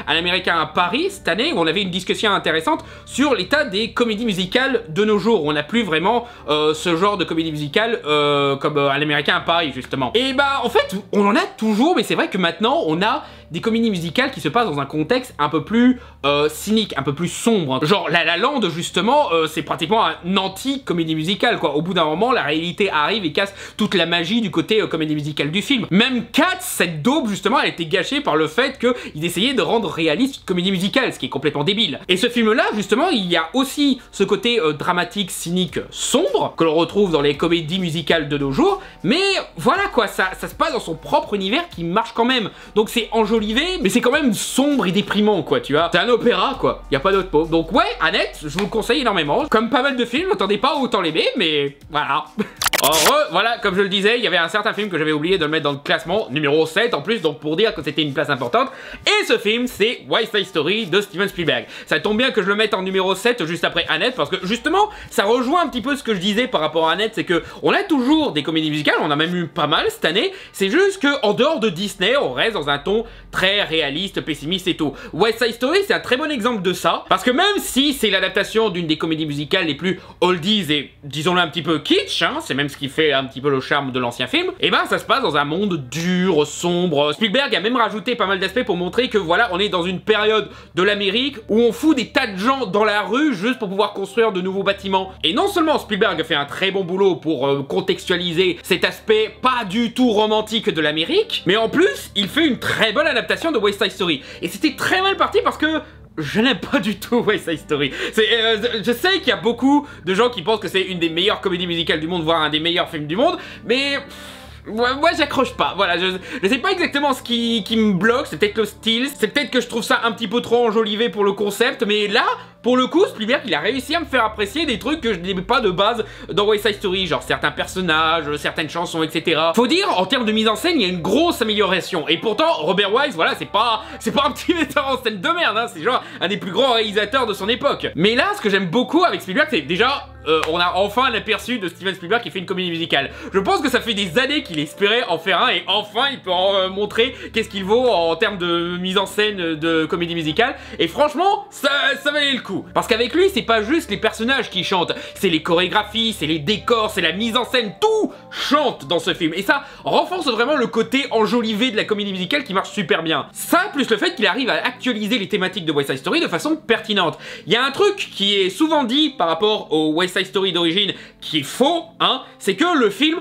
un américain à Paris cette année où on avait une discussion intéressante sur l'état des comédies musicales de nos jours. On n'a plus vraiment ce genre de comédie musicale comme un américain à Paris justement. Et bah en fait on en a toujours, mais c'est vrai que maintenant on a des comédies musicales qui se passent dans un contexte un peu plus cynique, un peu plus sombre. Genre La La Land justement, c'est pratiquement un anti-comédie musicale quoi. Au bout d'un moment, la réalité arrive et casse toute la magie du côté comédie musicale du film. Même Cats, cette daube justement, elle a été gâchée par le fait qu'ils essayaient de rendre réaliste une comédie musicale, ce qui est complètement débile. Et ce film-là, justement, il y a aussi ce côté dramatique, cynique, sombre, que l'on retrouve dans les comédies musicales de nos jours, mais voilà quoi, ça se passe dans son propre univers qui marche quand même. Donc c'est enjolivé, mais c'est quand même sombre et déprimant quoi, tu vois. C'est un opéra quoi, y a pas d'autre mot. Donc ouais, Annette, je vous le conseille énormément. Comme pas mal de films, n'attendez pas autant l'aimer, mais voilà. Voilà, comme je le disais, il y avait un certain film que j'avais oublié de le mettre dans le classement, numéro 7 en plus, donc pour dire que c'était une place importante. Et ce film, c'est West Side Story de Steven Spielberg. Ça tombe bien que je le mette en numéro 7 juste après Annette, parce que justement, ça rejoint un petit peu ce que je disais par rapport à Annette, c'est que on a toujours des comédies musicales, on en a même eu pas mal cette année, c'est juste que en dehors de Disney, on reste dans un ton très réaliste, pessimiste et tout. West Side Story, c'est un très bon exemple de ça, parce que même si c'est l'adaptation d'une des comédies musicales les plus oldies et, disons-le, un petit peu kitsch, hein, c'est même ce qui fait un petit peu le charme de l'ancien film, et ben ça se passe dans un monde dur, sombre. Spielberg a même rajouté pas mal d'aspects pour montrer que voilà, on est dans une période de l'Amérique où on fout des tas de gens dans la rue juste pour pouvoir construire de nouveaux bâtiments. Et non seulement Spielberg a fait un très bon boulot pour contextualiser cet aspect pas du tout romantique de l'Amérique, mais en plus, il fait une très bonne adaptation de West Side Story. Et c'était très mal parti parce que je n'aime pas du tout West Side Story. Je sais qu'il y a beaucoup de gens qui pensent que c'est une des meilleures comédies musicales du monde, voire un des meilleurs films du monde, mais moi j'accroche pas, voilà, je sais pas exactement ce qui me bloque, c'est peut-être le style, c'est peut-être que je trouve ça un petit peu trop enjolivé pour le concept, mais là, pour le coup, Spielberg, il a réussi à me faire apprécier des trucs que je n'aimais pas de base dans West Side Story, genre certains personnages, certaines chansons, etc. Faut dire, en termes de mise en scène, il y a une grosse amélioration, et pourtant, Robert Wise, voilà, c'est pas un petit metteur en scène de merde, hein, c'est genre un des plus grands réalisateurs de son époque. Mais là, ce que j'aime beaucoup avec Spielberg, c'est déjà... on a enfin l'aperçu de Steven Spielberg qui fait une comédie musicale. Je pense que ça fait des années qu'il espérait en faire un et enfin il peut en montrer qu'est-ce qu'il vaut en termes de mise en scène de comédie musicale. Et franchement, ça valait le coup. Parce qu'avec lui, c'est pas juste les personnages qui chantent, c'est les chorégraphies, c'est les décors, c'est la mise en scène, tout chante dans ce film. Et ça renforce vraiment le côté enjolivé de la comédie musicale qui marche super bien. Ça, plus le fait qu'il arrive à actualiser les thématiques de West Side Story de façon pertinente. Il y a un truc qui est souvent dit par rapport au West Side Story d'origine qui est faux, hein, c'est que le film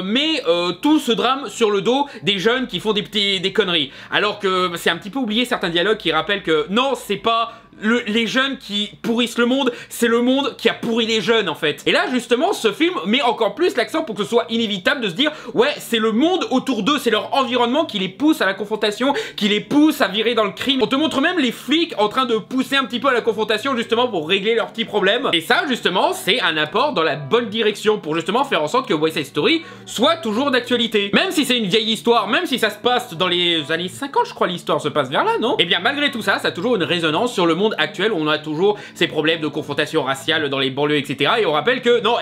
met tout ce drame sur le dos des jeunes qui font des conneries. Alors que c'est un petit peu oublié certains dialogues qui rappellent que non, c'est pas les jeunes qui pourrissent le monde, c'est le monde qui a pourri les jeunes en fait. Et là justement ce film met encore plus l'accent pour que ce soit inévitable de se dire ouais c'est le monde autour d'eux, c'est leur environnement qui les pousse à la confrontation, qui les pousse à virer dans le crime. On te montre même les flics en train de pousser un petit peu à la confrontation justement pour régler leurs petits problèmes. Et ça justement c'est un apport dans la bonne direction pour justement faire en sorte que West Side Story soit toujours d'actualité. Même si c'est une vieille histoire, même si ça se passe dans les années 50 je crois l'histoire se passe vers là non? Et bien malgré tout ça, ça a toujours une résonance sur le monde actuel où on a toujours ces problèmes de confrontation raciale dans les banlieues, etc. Et on rappelle que non,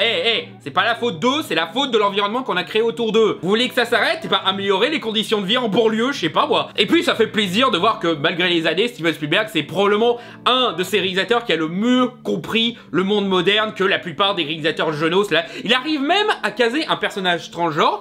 c'est pas la faute d'eux, c'est la faute de l'environnement qu'on a créé autour d'eux. Vous voulez que ça s'arrête? Et pas améliorer les conditions de vie en banlieue, je sais pas moi. Et puis ça fait plaisir de voir que malgré les années, Steven Spielberg c'est probablement un de ces réalisateurs qui a le mieux compris le monde moderne que la plupart des réalisateurs jeunos là. Il arrive même à caser un personnage transgenre,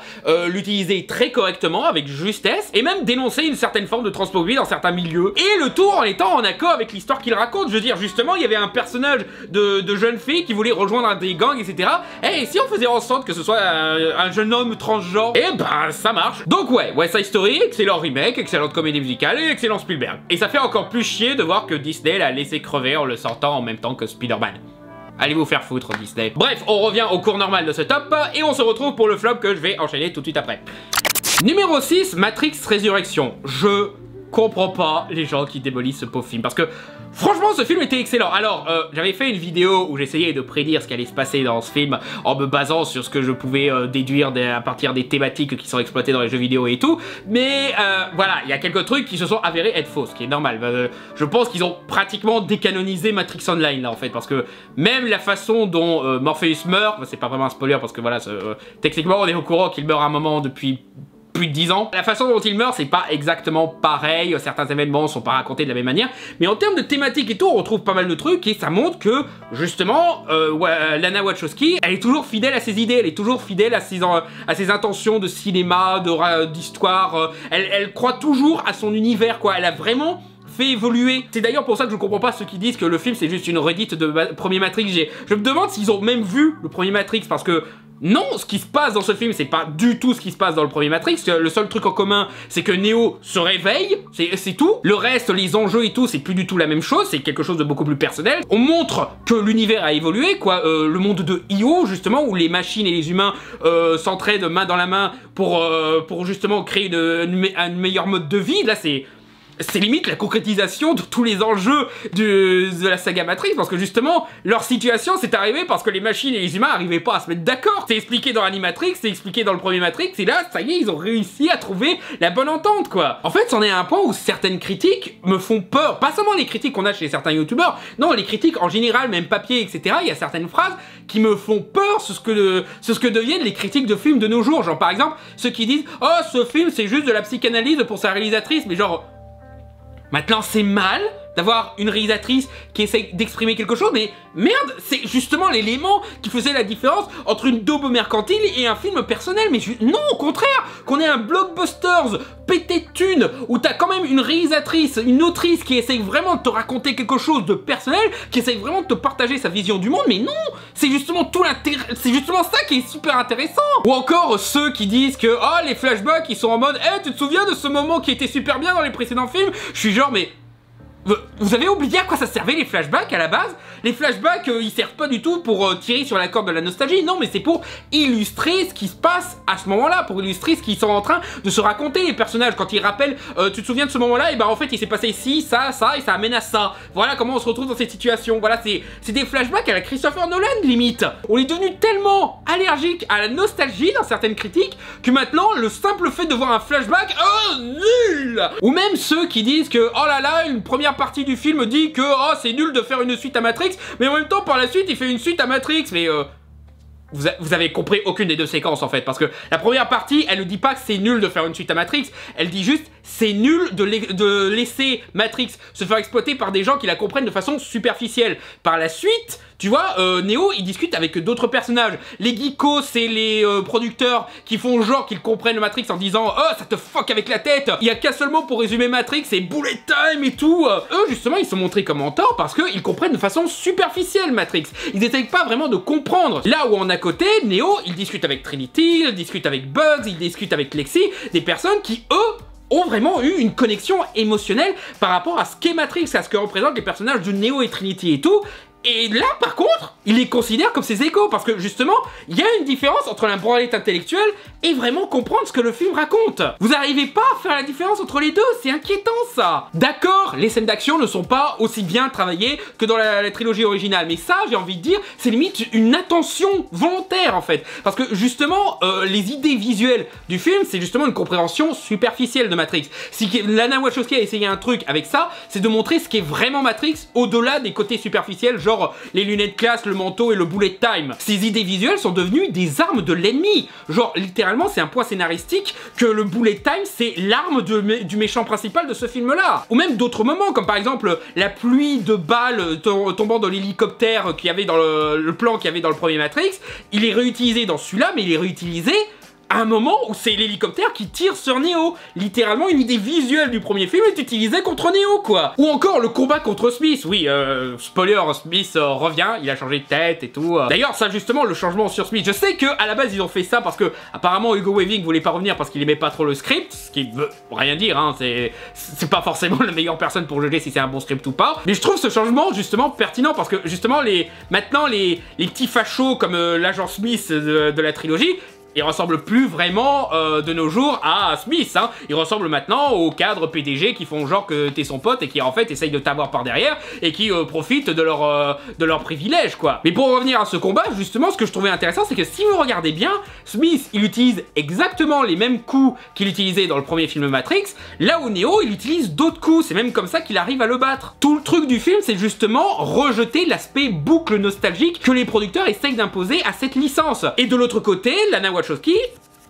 l'utiliser très correctement, avec justesse, et même dénoncer une certaine forme de transphobie dans certains milieux. Et le tout en étant en accord avec l'histoire qu'il raconte. Je veux dire, justement, il y avait un personnage de jeune fille qui voulait rejoindre des gangs, etc. Et si on faisait en sorte que ce soit un jeune homme transgenre, et ben ça marche. Donc ouais, West Side Story, excellent remake, excellente comédie musicale et excellent Spielberg. Et ça fait encore plus chier de voir que Disney l'a laissé crever en le sortant en même temps que Spider-Man. Allez vous faire foutre Disney. Bref, on revient au cours normal de ce top et on se retrouve pour le flop que je vais enchaîner tout de suite après. Numéro 6, Matrix Résurrection. Je comprends pas les gens qui démolissent ce pauvre film parce que franchement ce film était excellent. Alors j'avais fait une vidéo où j'essayais de prédire ce qui allait se passer dans ce film en me basant sur ce que je pouvais déduire à partir des thématiques qui sont exploitées dans les jeux vidéo et tout, mais voilà, il y a quelques trucs qui se sont avérés être faux, ce qui est normal. Je pense qu'ils ont pratiquement décanonisé Matrix Online là en fait, parce que même la façon dont Morpheus meurt, c'est pas vraiment un spoiler parce que voilà, techniquement on est au courant qu'il meurt à un moment depuis plus de 10 ans. La façon dont il meurt, c'est pas exactement pareil, certains événements sont pas racontés de la même manière, mais en termes de thématiques et tout, on retrouve pas mal de trucs et ça montre que, justement, Lana Wachowski, elle est toujours fidèle à ses idées, elle est toujours fidèle à ses intentions de cinéma, d'histoire, elle croit toujours à son univers, quoi, elle a vraiment fait évoluer. C'est d'ailleurs pour ça que je comprends pas ceux qui disent que le film c'est juste une redite de premier Matrix. Je me demande s'ils ont même vu le premier Matrix parce que non, ce qui se passe dans ce film, c'est pas du tout ce qui se passe dans le premier Matrix. Le seul truc en commun, c'est que Neo se réveille, c'est tout. Le reste, les enjeux et tout, c'est plus du tout la même chose, c'est quelque chose de beaucoup plus personnel. On montre que l'univers a évolué, quoi. Le monde de Io, justement, où les machines et les humains s'entraident main dans la main pour justement créer un meilleur mode de vie. Là, c'est limite la concrétisation de tous les enjeux de la saga Matrix, parce que justement, leur situation s'est arrivée parce que les machines et les humains n'arrivaient pas à se mettre d'accord. C'est expliqué dans Animatrix, c'est expliqué dans le premier Matrix, et là, ça y est, ils ont réussi à trouver la bonne entente, quoi. En fait, c'en est à un point où certaines critiques me font peur. Pas seulement les critiques qu'on a chez certains youtubeurs, non, les critiques en général, même papier, etc. Il y a certaines phrases qui me font peur sur ce que deviennent les critiques de films de nos jours. Genre, par exemple, ceux qui disent « Oh, ce film, c'est juste de la psychanalyse pour sa réalisatrice », mais genre... Maintenant, c'est mal d'avoir une réalisatrice qui essaye d'exprimer quelque chose, mais merde, c'est justement l'élément qui faisait la différence entre une daube mercantile et un film personnel. Mais non, au contraire, qu'on ait un blockbusters pété de thunes, où t'as quand même une réalisatrice, une autrice qui essaye vraiment de te raconter quelque chose de personnel, qui essaye vraiment de te partager sa vision du monde, mais non, c'est justement tout l'intérêt, c'est justement ça qui est super intéressant. Ou encore ceux qui disent que, oh, les flashbacks, ils sont en mode, tu te souviens de ce moment qui était super bien dans les précédents films? Je suis genre, mais Vous avez oublié à quoi ça servait les flashbacks à la base? Les flashbacks, ils servent pas du tout pour tirer sur la corde de la nostalgie, non, mais c'est pour illustrer ce qui se passe à ce moment-là, pour illustrer ce qu'ils sont en train de se raconter, les personnages. Quand ils rappellent, tu te souviens de ce moment-là, et ben en fait il s'est passé ci, ça, et ça amène à ça. Voilà comment on se retrouve dans cette situation. Voilà, c'est des flashbacks à la Christopher Nolan, limite. On est devenu tellement allergique à la nostalgie dans certaines critiques que maintenant, le simple fait de voir un flashback, oh, nul! Ou même ceux qui disent que, oh là là, une première partie du film dit que, oh, c'est nul de faire une suite à Matrix, mais en même temps, par la suite, il fait une suite à Matrix, mais vous avez compris aucune des deux séquences en fait, parce que la première partie, elle ne dit pas que c'est nul de faire une suite à Matrix, elle dit juste c'est nul de laisser Matrix se faire exploiter par des gens qui la comprennent de façon superficielle. Par la suite, tu vois, Neo, il discute avec d'autres personnages. Les geekos, c'est les producteurs qui font genre qu'ils comprennent Matrix en disant « Oh, ça te fuck avec la tête !» Il y a qu'un seul mot pour résumer Matrix, c'est « bullet time » et tout. Eux, justement, ils sont montrés comme en tort parce qu'ils comprennent de façon superficielle Matrix. Ils n'essayent pas vraiment de comprendre. Là où on a côté, Neo, il discute avec Trinity, il discute avec Bugs, il discute avec Lexi, des personnes qui, eux, ont vraiment eu une connexion émotionnelle par rapport à ce qu'est Matrix, à ce que représentent les personnages de Neo et Trinity et tout. Et là, par contre, il les considère comme ses échos, parce que justement, il y a une différence entre la branlette intellectuelle et vraiment comprendre ce que le film raconte. Vous n'arrivez pas à faire la différence entre les deux, c'est inquiétant ça. D'accord, les scènes d'action ne sont pas aussi bien travaillées que dans la trilogie originale, mais ça, j'ai envie de dire, c'est limite une attention volontaire en fait. Parce que justement, les idées visuelles du film, c'est justement une compréhension superficielle de Matrix. Si Lana Wachowski a essayé un truc avec ça, c'est de montrer ce qu'est vraiment Matrix au-delà des côtés superficiels, genre les lunettes classe, le manteau et le bullet time. Ces idées visuelles sont devenues des armes de l'ennemi. Genre, littéralement, c'est un point scénaristique que le bullet time, c'est l'arme du méchant principal de ce film-là. Ou même d'autres moments, comme par exemple la pluie de balles tombant dans l'hélicoptère qu'il y avait dans le plan qu'il y avait dans le premier Matrix. Il est réutilisé dans celui-là, mais il est réutilisé à un moment où c'est l'hélicoptère qui tire sur Neo. Littéralement, une idée visuelle du premier film est utilisée contre Neo, quoi. Ou encore le combat contre Smith. Oui, spoiler, Smith revient, il a changé de tête et tout. D'ailleurs, ça justement, le changement sur Smith, je sais que à la base, ils ont fait ça parce que apparemment Hugo Weaving voulait pas revenir parce qu'il aimait pas trop le script, ce qui veut rien dire, hein. C'est pas forcément la meilleure personne pour juger si c'est un bon script ou pas. Mais je trouve ce changement justement pertinent parce que justement, maintenant, les petits fachos comme l'agent Smith de la trilogie, il ressemble plus vraiment de nos jours à Smith, hein. Il ressemble maintenant aux cadres PDG qui font genre que t'es son pote et qui en fait essayent de t'avoir par derrière et qui profitent de leur privilège, quoi. Mais pour revenir à ce combat, justement, ce que je trouvais intéressant, c'est que si vous regardez bien, Smith, il utilise exactement les mêmes coups qu'il utilisait dans le premier film Matrix, là où Neo, il utilise d'autres coups. C'est même comme ça qu'il arrive à le battre. Tout le truc du film, c'est justement rejeter l'aspect boucle nostalgique que les producteurs essayent d'imposer à cette licence. Et de l'autre côté, Lana Wachowski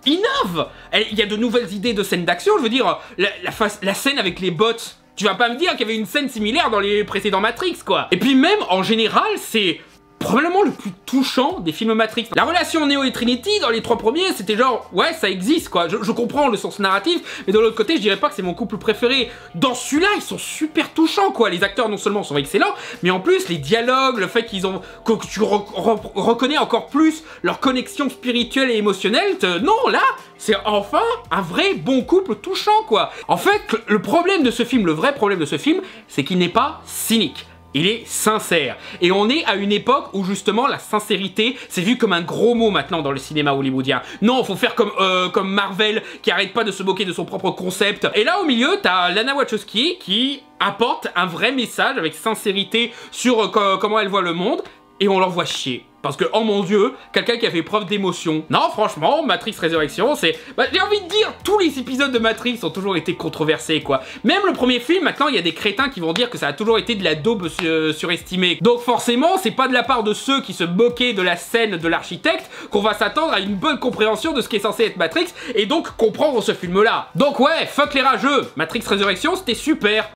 innove. Il y a de nouvelles idées de scènes d'action, je veux dire, la scène avec les bots. Tu vas pas me dire qu'il y avait une scène similaire dans les précédents Matrix, quoi. Et puis même, en général, c'est probablement le plus touchant des films Matrix. La relation Neo et Trinity dans les trois premiers, c'était genre, ouais, ça existe, quoi. Je comprends le sens narratif, mais de l'autre côté, je dirais pas que c'est mon couple préféré. Dans celui-là, ils sont super touchants, quoi. Les acteurs, non seulement sont excellents, mais en plus, les dialogues, le fait que tu reconnais encore plus leur connexion spirituelle et émotionnelle, non, là, c'est enfin un vrai bon couple touchant, quoi. En fait, le problème de ce film, le vrai problème de ce film, c'est qu'il n'est pas cynique. Il est sincère. Et on est à une époque où justement la sincérité, c'est vu comme un gros mot maintenant dans le cinéma hollywoodien. Non, faut faire comme Marvel qui arrête pas de se moquer de son propre concept. Et là au milieu, t'as Lana Wachowski qui apporte un vrai message avec sincérité sur comment elle voit le monde. Et on l'envoie chier. Parce que, oh mon dieu, quelqu'un qui a fait preuve d'émotion. Non, franchement, Matrix Résurrection, c'est... Bah, j'ai envie de dire, tous les épisodes de Matrix ont toujours été controversés, quoi. Même le premier film, maintenant, il y a des crétins qui vont dire que ça a toujours été de la daube surestimée. Donc forcément, c'est pas de la part de ceux qui se moquaient de la scène de l'architecte qu'on va s'attendre à une bonne compréhension de ce qui est censé être Matrix, et donc comprendre ce film-là. Donc ouais, fuck les rageux. Matrix Résurrection, c'était super.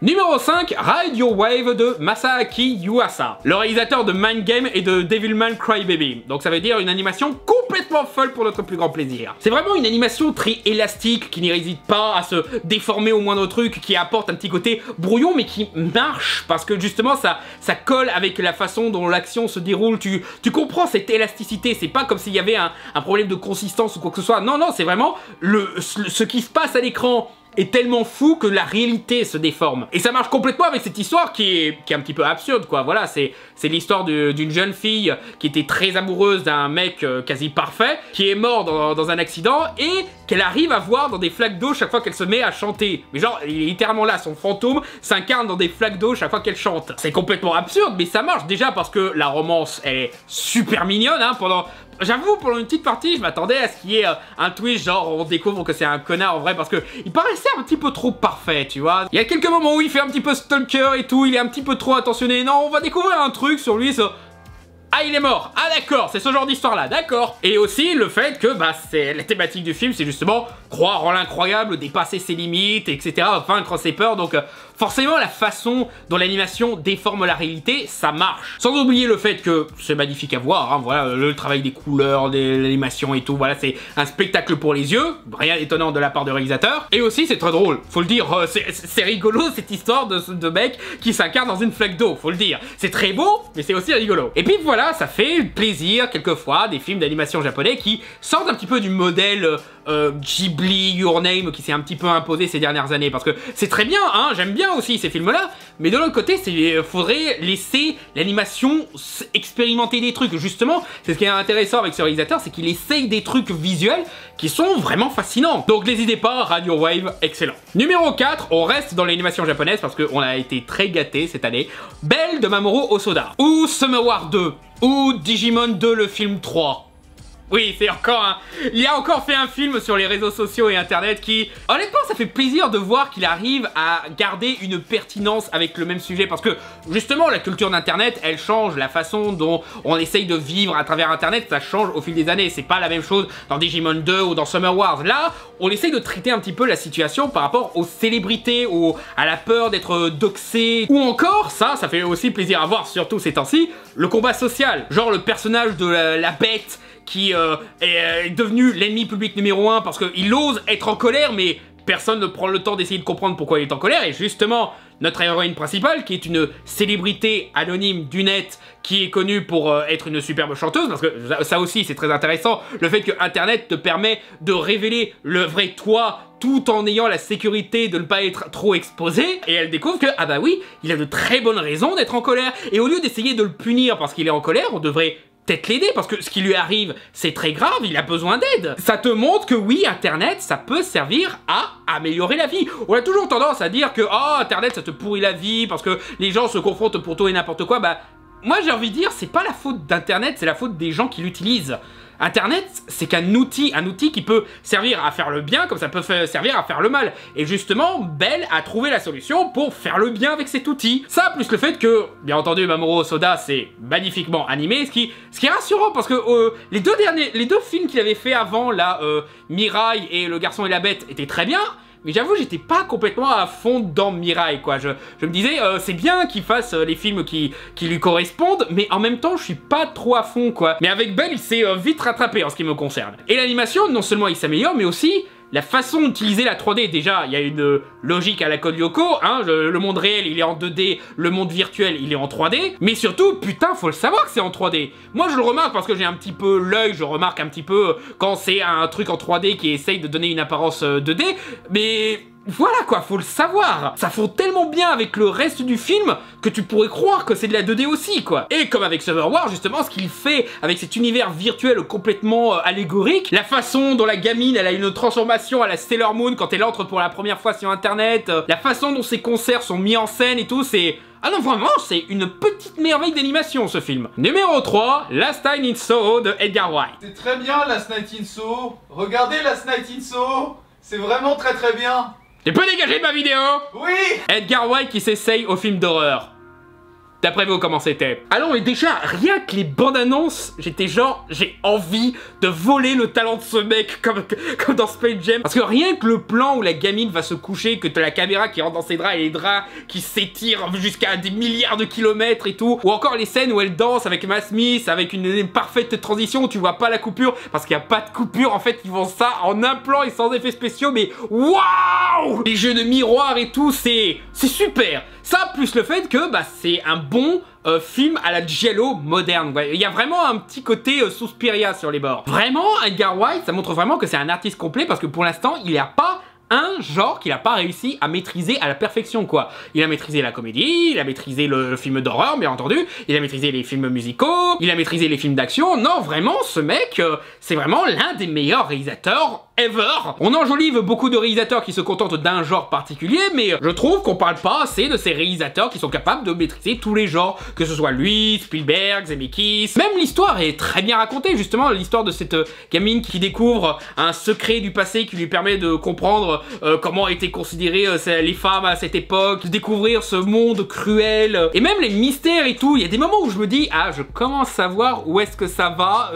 Numéro 5, Ride Your Wave de Masaaki Yuasa, le réalisateur de Mind Game et de Devilman Crybaby. Donc ça veut dire une animation complètement folle pour notre plus grand plaisir. C'est vraiment une animation très élastique qui n'hésite pas à se déformer au moindre truc, qui apporte un petit côté brouillon mais qui marche parce que justement ça colle avec la façon dont l'action se déroule. Tu comprends cette élasticité, c'est pas comme s'il y avait un problème de consistance ou quoi que ce soit. Non, non, c'est vraiment ce qui se passe à l'écran est tellement fou que la réalité se déforme. Et ça marche complètement avec cette histoire qui est un petit peu absurde, quoi. Voilà, c'est l'histoire d'une jeune fille qui était très amoureuse d'un mec quasi parfait, qui est mort dans un accident et qu'elle arrive à voir dans des flaques d'eau chaque fois qu'elle se met à chanter. Mais genre, il est littéralement là, son fantôme s'incarne dans des flaques d'eau chaque fois qu'elle chante. C'est complètement absurde, mais ça marche déjà parce que la romance, elle est super mignonne, hein, J'avoue, pendant une petite partie, je m'attendais à ce qu'il y ait un twist, genre on découvre que c'est un connard en vrai, parce que il paraissait un petit peu trop parfait, tu vois. Il y a quelques moments où il fait un petit peu stalker et tout, il est un petit peu trop attentionné. Non, on va découvrir un truc sur lui, ça... Ah, il est mort. Ah, d'accord, c'est ce genre d'histoire-là, d'accord. Et aussi le fait que, bah, c'est la thématique du film, c'est justement croire en l'incroyable, dépasser ses limites, etc., vaincre ses peurs, donc... forcément, la façon dont l'animation déforme la réalité, ça marche. Sans oublier le fait que c'est magnifique à voir, hein, voilà, le travail des couleurs, de l'animation et tout, voilà, c'est un spectacle pour les yeux, rien d'étonnant de la part du réalisateur. Et aussi, c'est très drôle, faut le dire, c'est rigolo cette histoire de mec qui s'incarne dans une flaque d'eau, faut le dire. C'est très beau, mais c'est aussi rigolo. Et puis voilà, ça fait plaisir, quelquefois, des films d'animation japonais qui sortent un petit peu du modèle Ghibli, Your Name, qui s'est un petit peu imposé ces dernières années, parce que c'est très bien, hein, j'aime bien aussi ces films-là, mais de l'autre côté, faudrait laisser l'animation expérimenter des trucs. Justement, c'est ce qui est intéressant avec ce réalisateur, c'est qu'il essaye des trucs visuels qui sont vraiment fascinants. Donc n'hésitez pas, Radio Wave, excellent. Numéro 4, on reste dans l'animation japonaise parce qu'on a été très gâtés cette année. Belle de Mamoru Hosoda, ou Summer War 2, ou Digimon 2 le film 3. Oui, c'est encore un... Il a encore fait un film sur les réseaux sociaux et internet qui... Honnêtement, ça fait plaisir de voir qu'il arrive à garder une pertinence avec le même sujet parce que, justement, la culture d'internet, elle change. La façon dont on essaye de vivre à travers internet, ça change au fil des années. C'est pas la même chose dans Digimon 2 ou dans Summer Wars. Là, on essaye de traiter un petit peu la situation par rapport aux célébrités, à la peur d'être doxé. Ou encore, ça fait aussi plaisir à voir, surtout ces temps-ci, le combat social. Genre le personnage de la bête qui est devenu l'ennemi public numéro 1 parce qu'il ose être en colère, mais personne ne prend le temps d'essayer de comprendre pourquoi il est en colère. Et justement, notre héroïne principale, qui est une célébrité anonyme du net, qui est connue pour être une superbe chanteuse, parce que ça aussi c'est très intéressant, le fait que Internet te permet de révéler le vrai toi, tout en ayant la sécurité de ne pas être trop exposé, et elle découvre que, ah bah oui, il a de très bonnes raisons d'être en colère, et au lieu d'essayer de le punir parce qu'il est en colère, on devrait peut-être l'aider, parce que ce qui lui arrive, c'est très grave, il a besoin d'aide. Ça te montre que oui, Internet, ça peut servir à améliorer la vie. On a toujours tendance à dire que, oh, Internet, ça te pourrit la vie, parce que les gens se confrontent pour tout et n'importe quoi. Bah, moi, j'ai envie de dire, c'est pas la faute d'Internet, c'est la faute des gens qui l'utilisent. Internet, c'est qu'un outil qui peut servir à faire le bien comme ça peut servir à faire le mal. Et justement, Belle a trouvé la solution pour faire le bien avec cet outil. Ça, plus le fait que, bien entendu, Mamoru Hosoda, c'est magnifiquement animé, ce qui est rassurant parce que les deux films qu'il avait fait avant, là, Mirai et Le Garçon et la Bête, étaient très bien. Mais j'avoue, j'étais pas complètement à fond dans Mirai, quoi. Je me disais, c'est bien qu'il fasse les films qui lui correspondent, mais en même temps, je suis pas trop à fond, quoi. Mais avec Belle, il s'est vite rattrapé en ce qui me concerne. Et l'animation, non seulement il s'améliore, mais aussi la façon d'utiliser la 3D. Déjà, il y a une logique à la Code Lyoko, hein, le monde réel, il est en 2D, le monde virtuel, il est en 3D, mais surtout, putain, faut le savoir que c'est en 3D. Moi, je le remarque parce que j'ai un petit peu l'œil, je remarque un petit peu quand c'est un truc en 3D qui essaye de donner une apparence 2D, mais... Voilà quoi, faut le savoir. Ça fond tellement bien avec le reste du film que tu pourrais croire que c'est de la 2D aussi quoi. Et comme avec Summer War justement, ce qu'il fait avec cet univers virtuel complètement allégorique, la façon dont la gamine elle a une transformation à la Sailor Moon quand elle entre pour la première fois sur internet, la façon dont ses concerts sont mis en scène et tout, c'est... Ah non vraiment, c'est une petite merveille d'animation ce film. Numéro 3, Last Night in Soho de Edgar Wright. C'est très bien Last Night in Soho. Regardez Last Night in Soho. C'est vraiment très très bien. Tu peux dégager de ma vidéo? Oui. Edgar Wright qui s'essaye au film d'horreur. D'après vous, comment c'était? Alors, mais déjà, rien que les bandes annonces, j'étais genre, j'ai envie de voler le talent de ce mec comme dans Space Jam. Parce que rien que le plan où la gamine va se coucher, que t'as la caméra qui rentre dans ses draps et les draps qui s'étirent jusqu'à des milliards de kilomètres et tout. Ou encore les scènes où elle danse avec Matt Smith, avec une parfaite transition où tu vois pas la coupure. Parce qu'il n'y a pas de coupure, en fait, ils font ça en un plan et sans effets spéciaux, mais waouh! Les jeux de miroir et tout, c'est super. Ça, plus le fait que bah, c'est un bon film à la giallo moderne. Ouais. Il y a vraiment un petit côté Suspiria sur les bords. Vraiment, Edgar Wright, ça montre vraiment que c'est un artiste complet parce que pour l'instant, il n'y a pas un genre qu'il a pas réussi à maîtriser à la perfection, quoi. Il a maîtrisé la comédie, il a maîtrisé le film d'horreur, bien entendu, il a maîtrisé les films musicaux, il a maîtrisé les films d'action. Non, vraiment, ce mec, c'est vraiment l'un des meilleurs réalisateurs ever. On enjolive beaucoup de réalisateurs qui se contentent d'un genre particulier, mais je trouve qu'on parle pas assez de ces réalisateurs qui sont capables de maîtriser tous les genres, que ce soit lui, Spielberg, Zemeckis. Même l'histoire est très bien racontée, justement, l'histoire de cette gamine qui découvre un secret du passé qui lui permet de comprendre comment étaient considérées les femmes à cette époque, de découvrir ce monde cruel, et même les mystères et tout. Il y a des moments où je me dis, ah, je commence à voir où est-ce que ça va,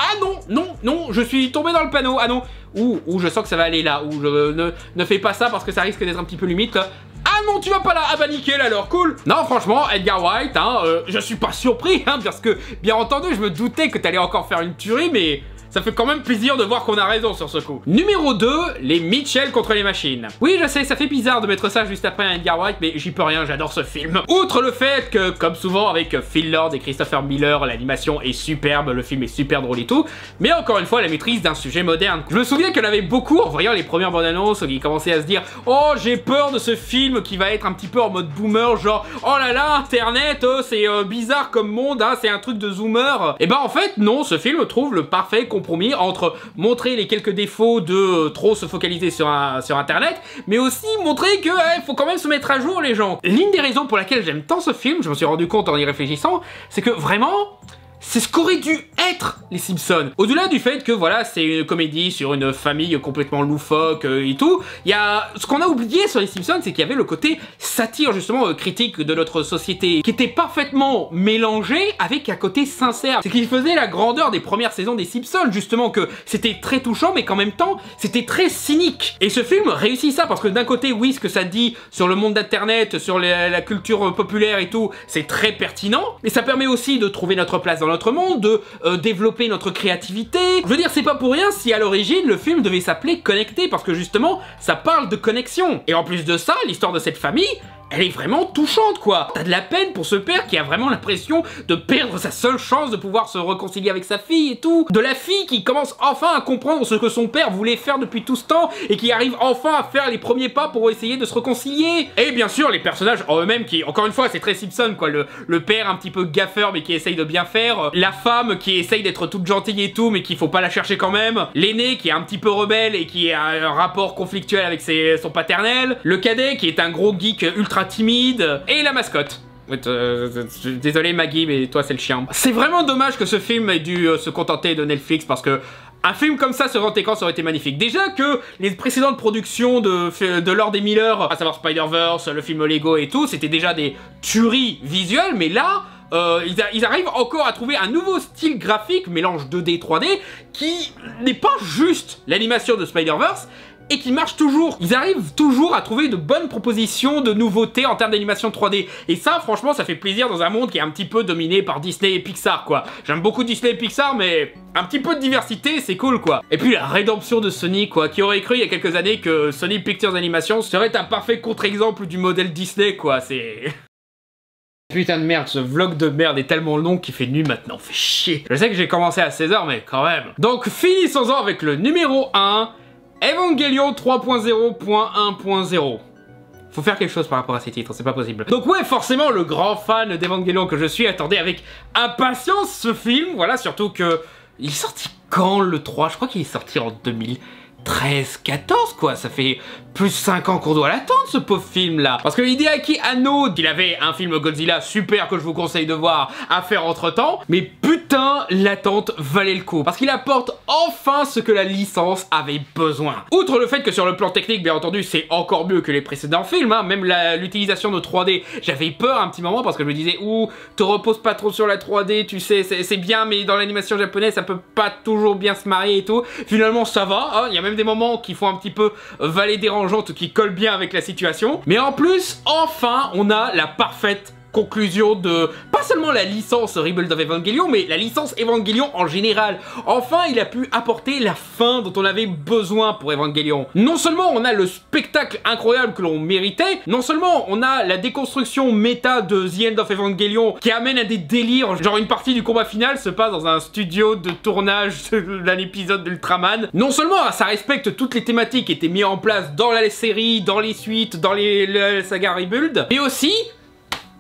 ah non, non, non, je suis tombé dans le panneau, ah non, ou je sens que ça va aller là, ou je ne fais pas ça parce que ça risque d'être un petit peu limite. Ah non, tu vas pas là, ah bah nickel alors, cool. Non, franchement, Edgar Wright, je suis pas surpris, parce que, bien entendu, je me doutais que t'allais encore faire une tuerie, mais... ça fait quand même plaisir de voir qu'on a raison sur ce coup. Numéro 2, les Mitchell contre les machines. Oui, je sais, ça fait bizarre de mettre ça juste après un Edgar Wright, mais j'y peux rien, j'adore ce film. Outre le fait que, comme souvent avec Phil Lord et Christopher Miller, l'animation est superbe, le film est super drôle et tout, mais encore une fois, la maîtrise d'un sujet moderne. Je me souviens qu'elle avait beaucoup, en voyant les premières bandes annonces, qui commençaient à se dire « Oh, j'ai peur de ce film qui va être un petit peu en mode boomer, genre « Oh là là, Internet, c'est bizarre comme monde, c'est un truc de zoomer. » Et ben en fait, non, ce film trouve le parfait compromis entre montrer les quelques défauts de trop se focaliser sur Internet, mais aussi montrer que faut quand même se mettre à jour les gens. L'une des raisons pour laquelle j'aime tant ce film, je me suis rendu compte en y réfléchissant, c'est que vraiment... c'est ce qu'aurait dû être les Simpsons. Au-delà du fait que voilà, c'est une comédie sur une famille complètement loufoque et tout, il y a ce qu'on a oublié sur les Simpsons, c'est qu'il y avait le côté satire justement critique de notre société qui était parfaitement mélangé avec un côté sincère. C'est qui faisait la grandeur des premières saisons des Simpsons, justement, que c'était très touchant mais qu'en même temps c'était très cynique. Et ce film réussit ça parce que d'un côté, oui, ce que ça dit sur le monde d'internet, sur la culture populaire et tout, c'est très pertinent, mais ça permet aussi de trouver notre place dans notre monde, de développer notre créativité. Je veux dire, c'est pas pour rien si à l'origine le film devait s'appeler Connecté, parce que justement ça parle de connexion. Et en plus de ça, l'histoire de cette famille, elle est vraiment touchante, quoi. T'as de la peine pour ce père qui a vraiment l'impression de perdre sa seule chance de pouvoir se réconcilier avec sa fille et tout. De la fille qui commence enfin à comprendre ce que son père voulait faire depuis tout ce temps et qui arrive enfin à faire les premiers pas pour essayer de se réconcilier. Et bien sûr, les personnages en eux-mêmes qui, encore une fois, c'est très Simpson, quoi. Le père un petit peu gaffeur mais qui essaye de bien faire. La femme qui essaye d'être toute gentille et tout mais qu'il faut pas la chercher quand même. L'aîné qui est un petit peu rebelle et qui a un rapport conflictuel avec son paternel. Le cadet qui est un gros geek ultra timide, et la mascotte. Désolé Maggie, mais toi c'est le chien. C'est vraiment dommage que ce film ait dû se contenter de Netflix, parce que un film comme ça sur grand écran, ça aurait été magnifique. Déjà que les précédentes productions de Lord et Miller, à savoir Spider-Verse, le film Lego et tout, c'était déjà des tueries visuelles, mais là... ils arrivent encore à trouver un nouveau style graphique, mélange 2D, 3D, qui n'est pas juste l'animation de Spider-Verse, et qui marche toujours. Ils arrivent toujours à trouver de bonnes propositions de nouveautés en termes d'animation 3D. Et ça, franchement, ça fait plaisir dans un monde qui est un petit peu dominé par Disney et Pixar, quoi. J'aime beaucoup Disney et Pixar, mais un petit peu de diversité, c'est cool, quoi. Et puis la rédemption de Sony, quoi. Qui aurait cru il y a quelques années que Sony Pictures Animation serait un parfait contre-exemple du modèle Disney, quoi. C'est... Putain de merde, ce vlog de merde est tellement long qu'il fait nuit maintenant, fait chier. Je sais que j'ai commencé à 16h, mais quand même. Donc finissons-en avec le numéro 1... Evangelion 3.0.1.0. Faut faire quelque chose par rapport à ces titres, c'est pas possible. Donc ouais, forcément, le grand fan d'Evangelion que je suis attendait avec impatience ce film. Voilà, surtout que... il est sorti quand le 3? Je crois qu'il est sorti en 2013-14, quoi. Ça fait plus de 5 ans qu'on doit l'attendre, ce pauvre film là. Parce que Hideaki Anno, il avait un film Godzilla super que je vous conseille de voir à faire entre temps, mais putain, l'attente valait le coup. Parce qu'il apporte enfin ce que la licence avait besoin. Outre le fait que sur le plan technique, bien entendu, c'est encore mieux que les précédents films, même l'utilisation de 3D, j'avais peur un petit moment parce que je me disais, ouh, te repose pas trop sur la 3D, tu sais, c'est bien, mais dans l'animation japonaise, ça peut pas toujours bien se marier et tout. Finalement, ça va, il y a même des moments qui font un petit peu valer dérangeante, qui collent bien avec la situation. Mais en plus, enfin, on a la parfaite conclusion de... pas pas seulement la licence Rebuild of Evangelion, mais la licence Evangelion en général. Enfin, il a pu apporter la fin dont on avait besoin pour Evangelion. Non seulement on a le spectacle incroyable que l'on méritait, non seulement on a la déconstruction méta de The End of Evangelion qui amène à des délires, genre une partie du combat final se passe dans un studio de tournage d'un épisode d'Ultraman. Non seulement ça respecte toutes les thématiques qui étaient mises en place dans la série, dans les suites, dans la saga Rebuild, mais aussi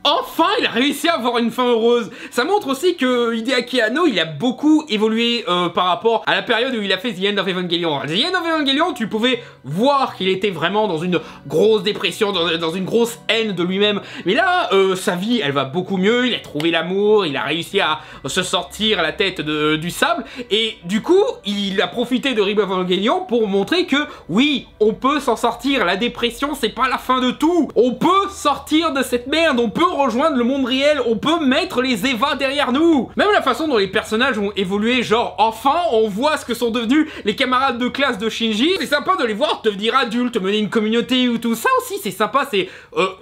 enfin, il a réussi à avoir une fin heureuse. Ça montre aussi que Hideaki Anno, il a beaucoup évolué par rapport à la période où il a fait The End of Evangelion. The End of Evangelion, tu pouvais voir qu'il était vraiment dans une grosse dépression, dans une grosse haine de lui-même. Mais là, sa vie, elle va beaucoup mieux. Il a trouvé l'amour, il a réussi à se sortir la tête du sable. Et du coup, il a profité de Rebuild of Evangelion pour montrer que, oui, on peut s'en sortir. La dépression, c'est pas la fin de tout. On peut sortir de cette merde, on peut rejoindre le monde réel, on peut mettre les Eva derrière nous. Même la façon dont les personnages ont évolué, genre enfin on voit ce que sont devenus les camarades de classe de Shinji. C'est sympa de les voir devenir adultes, mener une communauté ou tout ça aussi, c'est sympa. C'est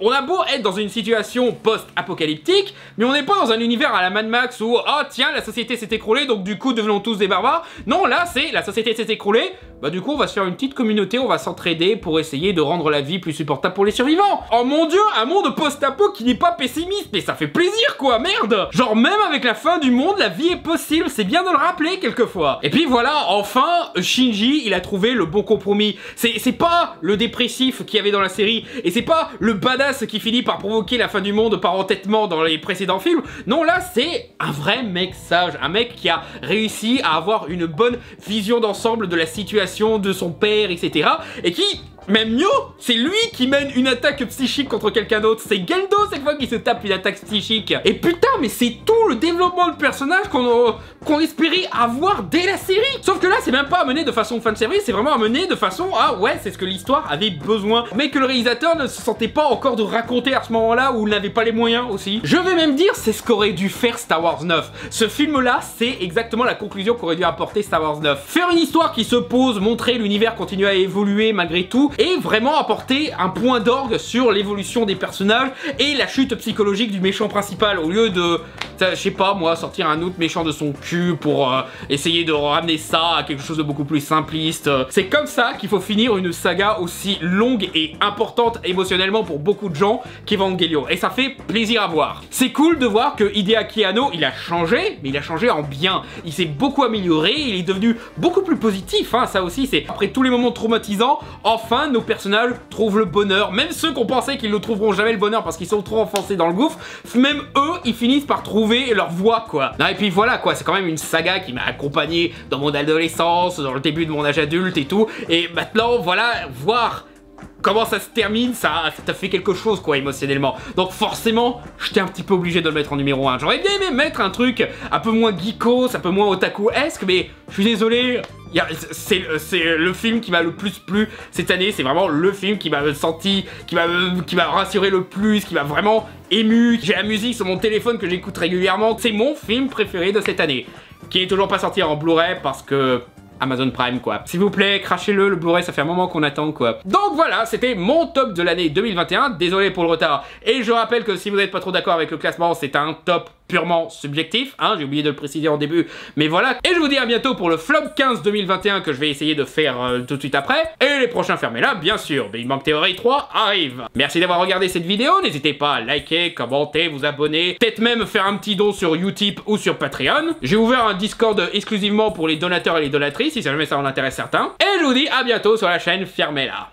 on a beau être dans une situation post-apocalyptique, mais on n'est pas dans un univers à la Mad Max où oh tiens la société s'est écroulée donc du coup devenons tous des barbares. Non, là c'est la société s'est écroulée, bah du coup on va se faire une petite communauté, on va s'entraider pour essayer de rendre la vie plus supportable pour les survivants. Oh mon dieu, un monde post-apo qui n'est pas pessimiste, mais ça fait plaisir quoi, merde. Genre même avec la fin du monde, la vie est possible, c'est bien de le rappeler quelquefois. Et puis voilà, enfin, Shinji, il a trouvé le bon compromis. C'est pas le dépressif qu'il y avait dans la série, et c'est pas le badass qui finit par provoquer la fin du monde par entêtement dans les précédents films. Non, là, c'est un vrai mec sage, un mec qui a réussi à avoir une bonne vision d'ensemble de la situation de son père, etc. Et qui... même mieux, c'est lui qui mène une attaque psychique contre quelqu'un d'autre. C'est Gendo cette fois qui se tape une attaque psychique. Et putain, mais c'est tout le développement de personnage qu'on espérait avoir dès la série. Sauf que là, c'est même pas amené de façon fanservice, c'est vraiment amené de façon ah ouais, c'est ce que l'histoire avait besoin. Mais que le réalisateur ne se sentait pas encore de raconter à ce moment-là où il n'avait pas les moyens aussi. Je vais même dire, c'est ce qu'aurait dû faire Star Wars 9. Ce film-là, c'est exactement la conclusion qu'aurait dû apporter Star Wars 9. Faire une histoire qui se pose, montrer l'univers continuer à évoluer malgré tout, et vraiment apporter un point d'orgue sur l'évolution des personnages et la chute psychologique du méchant principal au lieu de, je sais pas moi, sortir un autre méchant de son cul pour essayer de ramener ça à quelque chose de beaucoup plus simpliste. C'est comme ça qu'il faut finir une saga aussi longue et importante émotionnellement pour beaucoup de gens qu'Evangelion, et ça fait plaisir à voir. C'est cool de voir que Hideaki Anno, il a changé, mais il a changé en bien. Il s'est beaucoup amélioré, il est devenu beaucoup plus positif, hein, ça aussi c'est après tous les moments traumatisants, enfin nos personnages trouvent le bonheur, même ceux qu'on pensait qu'ils ne trouveront jamais le bonheur parce qu'ils sont trop enfoncés dans le gouffre, même eux ils finissent par trouver leur voie quoi. Non, et puis voilà quoi, c'est quand même une saga qui m'a accompagné dans mon adolescence, dans le début de mon âge adulte et tout, et maintenant voilà, voir comment ça se termine, ça t'a fait quelque chose quoi émotionnellement. Donc forcément, j'étais un petit peu obligé de le mettre en numéro 1. J'aurais bien aimé mettre un truc un peu moins geekos, un peu moins otaku-esque, mais je suis désolé, c'est le film qui m'a le plus plu cette année. C'est vraiment le film qui m'a senti, qui m'a rassuré le plus, qui m'a vraiment ému. J'ai la musique sur mon téléphone que j'écoute régulièrement. C'est mon film préféré de cette année, qui est toujours pas sorti en Blu-ray parce que Amazon Prime quoi. S'il vous plaît, crachez-le, le Blu-ray ça fait un moment qu'on attend quoi. Donc voilà, c'était mon top de l'année 2021, désolé pour le retard. Et je rappelle que si vous n'êtes pas trop d'accord avec le classement, c'est un top purement subjectif, hein, j'ai oublié de le préciser en début, mais voilà. Et je vous dis à bientôt pour le flop 15 2021 que je vais essayer de faire tout de suite après. Et les prochains fermez-là, bien sûr, Big Bang Theory 3 arrive. Merci d'avoir regardé cette vidéo, n'hésitez pas à liker, commenter, vous abonner, peut-être même faire un petit don sur Utip ou sur Patreon. J'ai ouvert un Discord exclusivement pour les donateurs et les donatrices, si jamais ça en intéresse certains. Et je vous dis à bientôt sur la chaîne Fermez-la.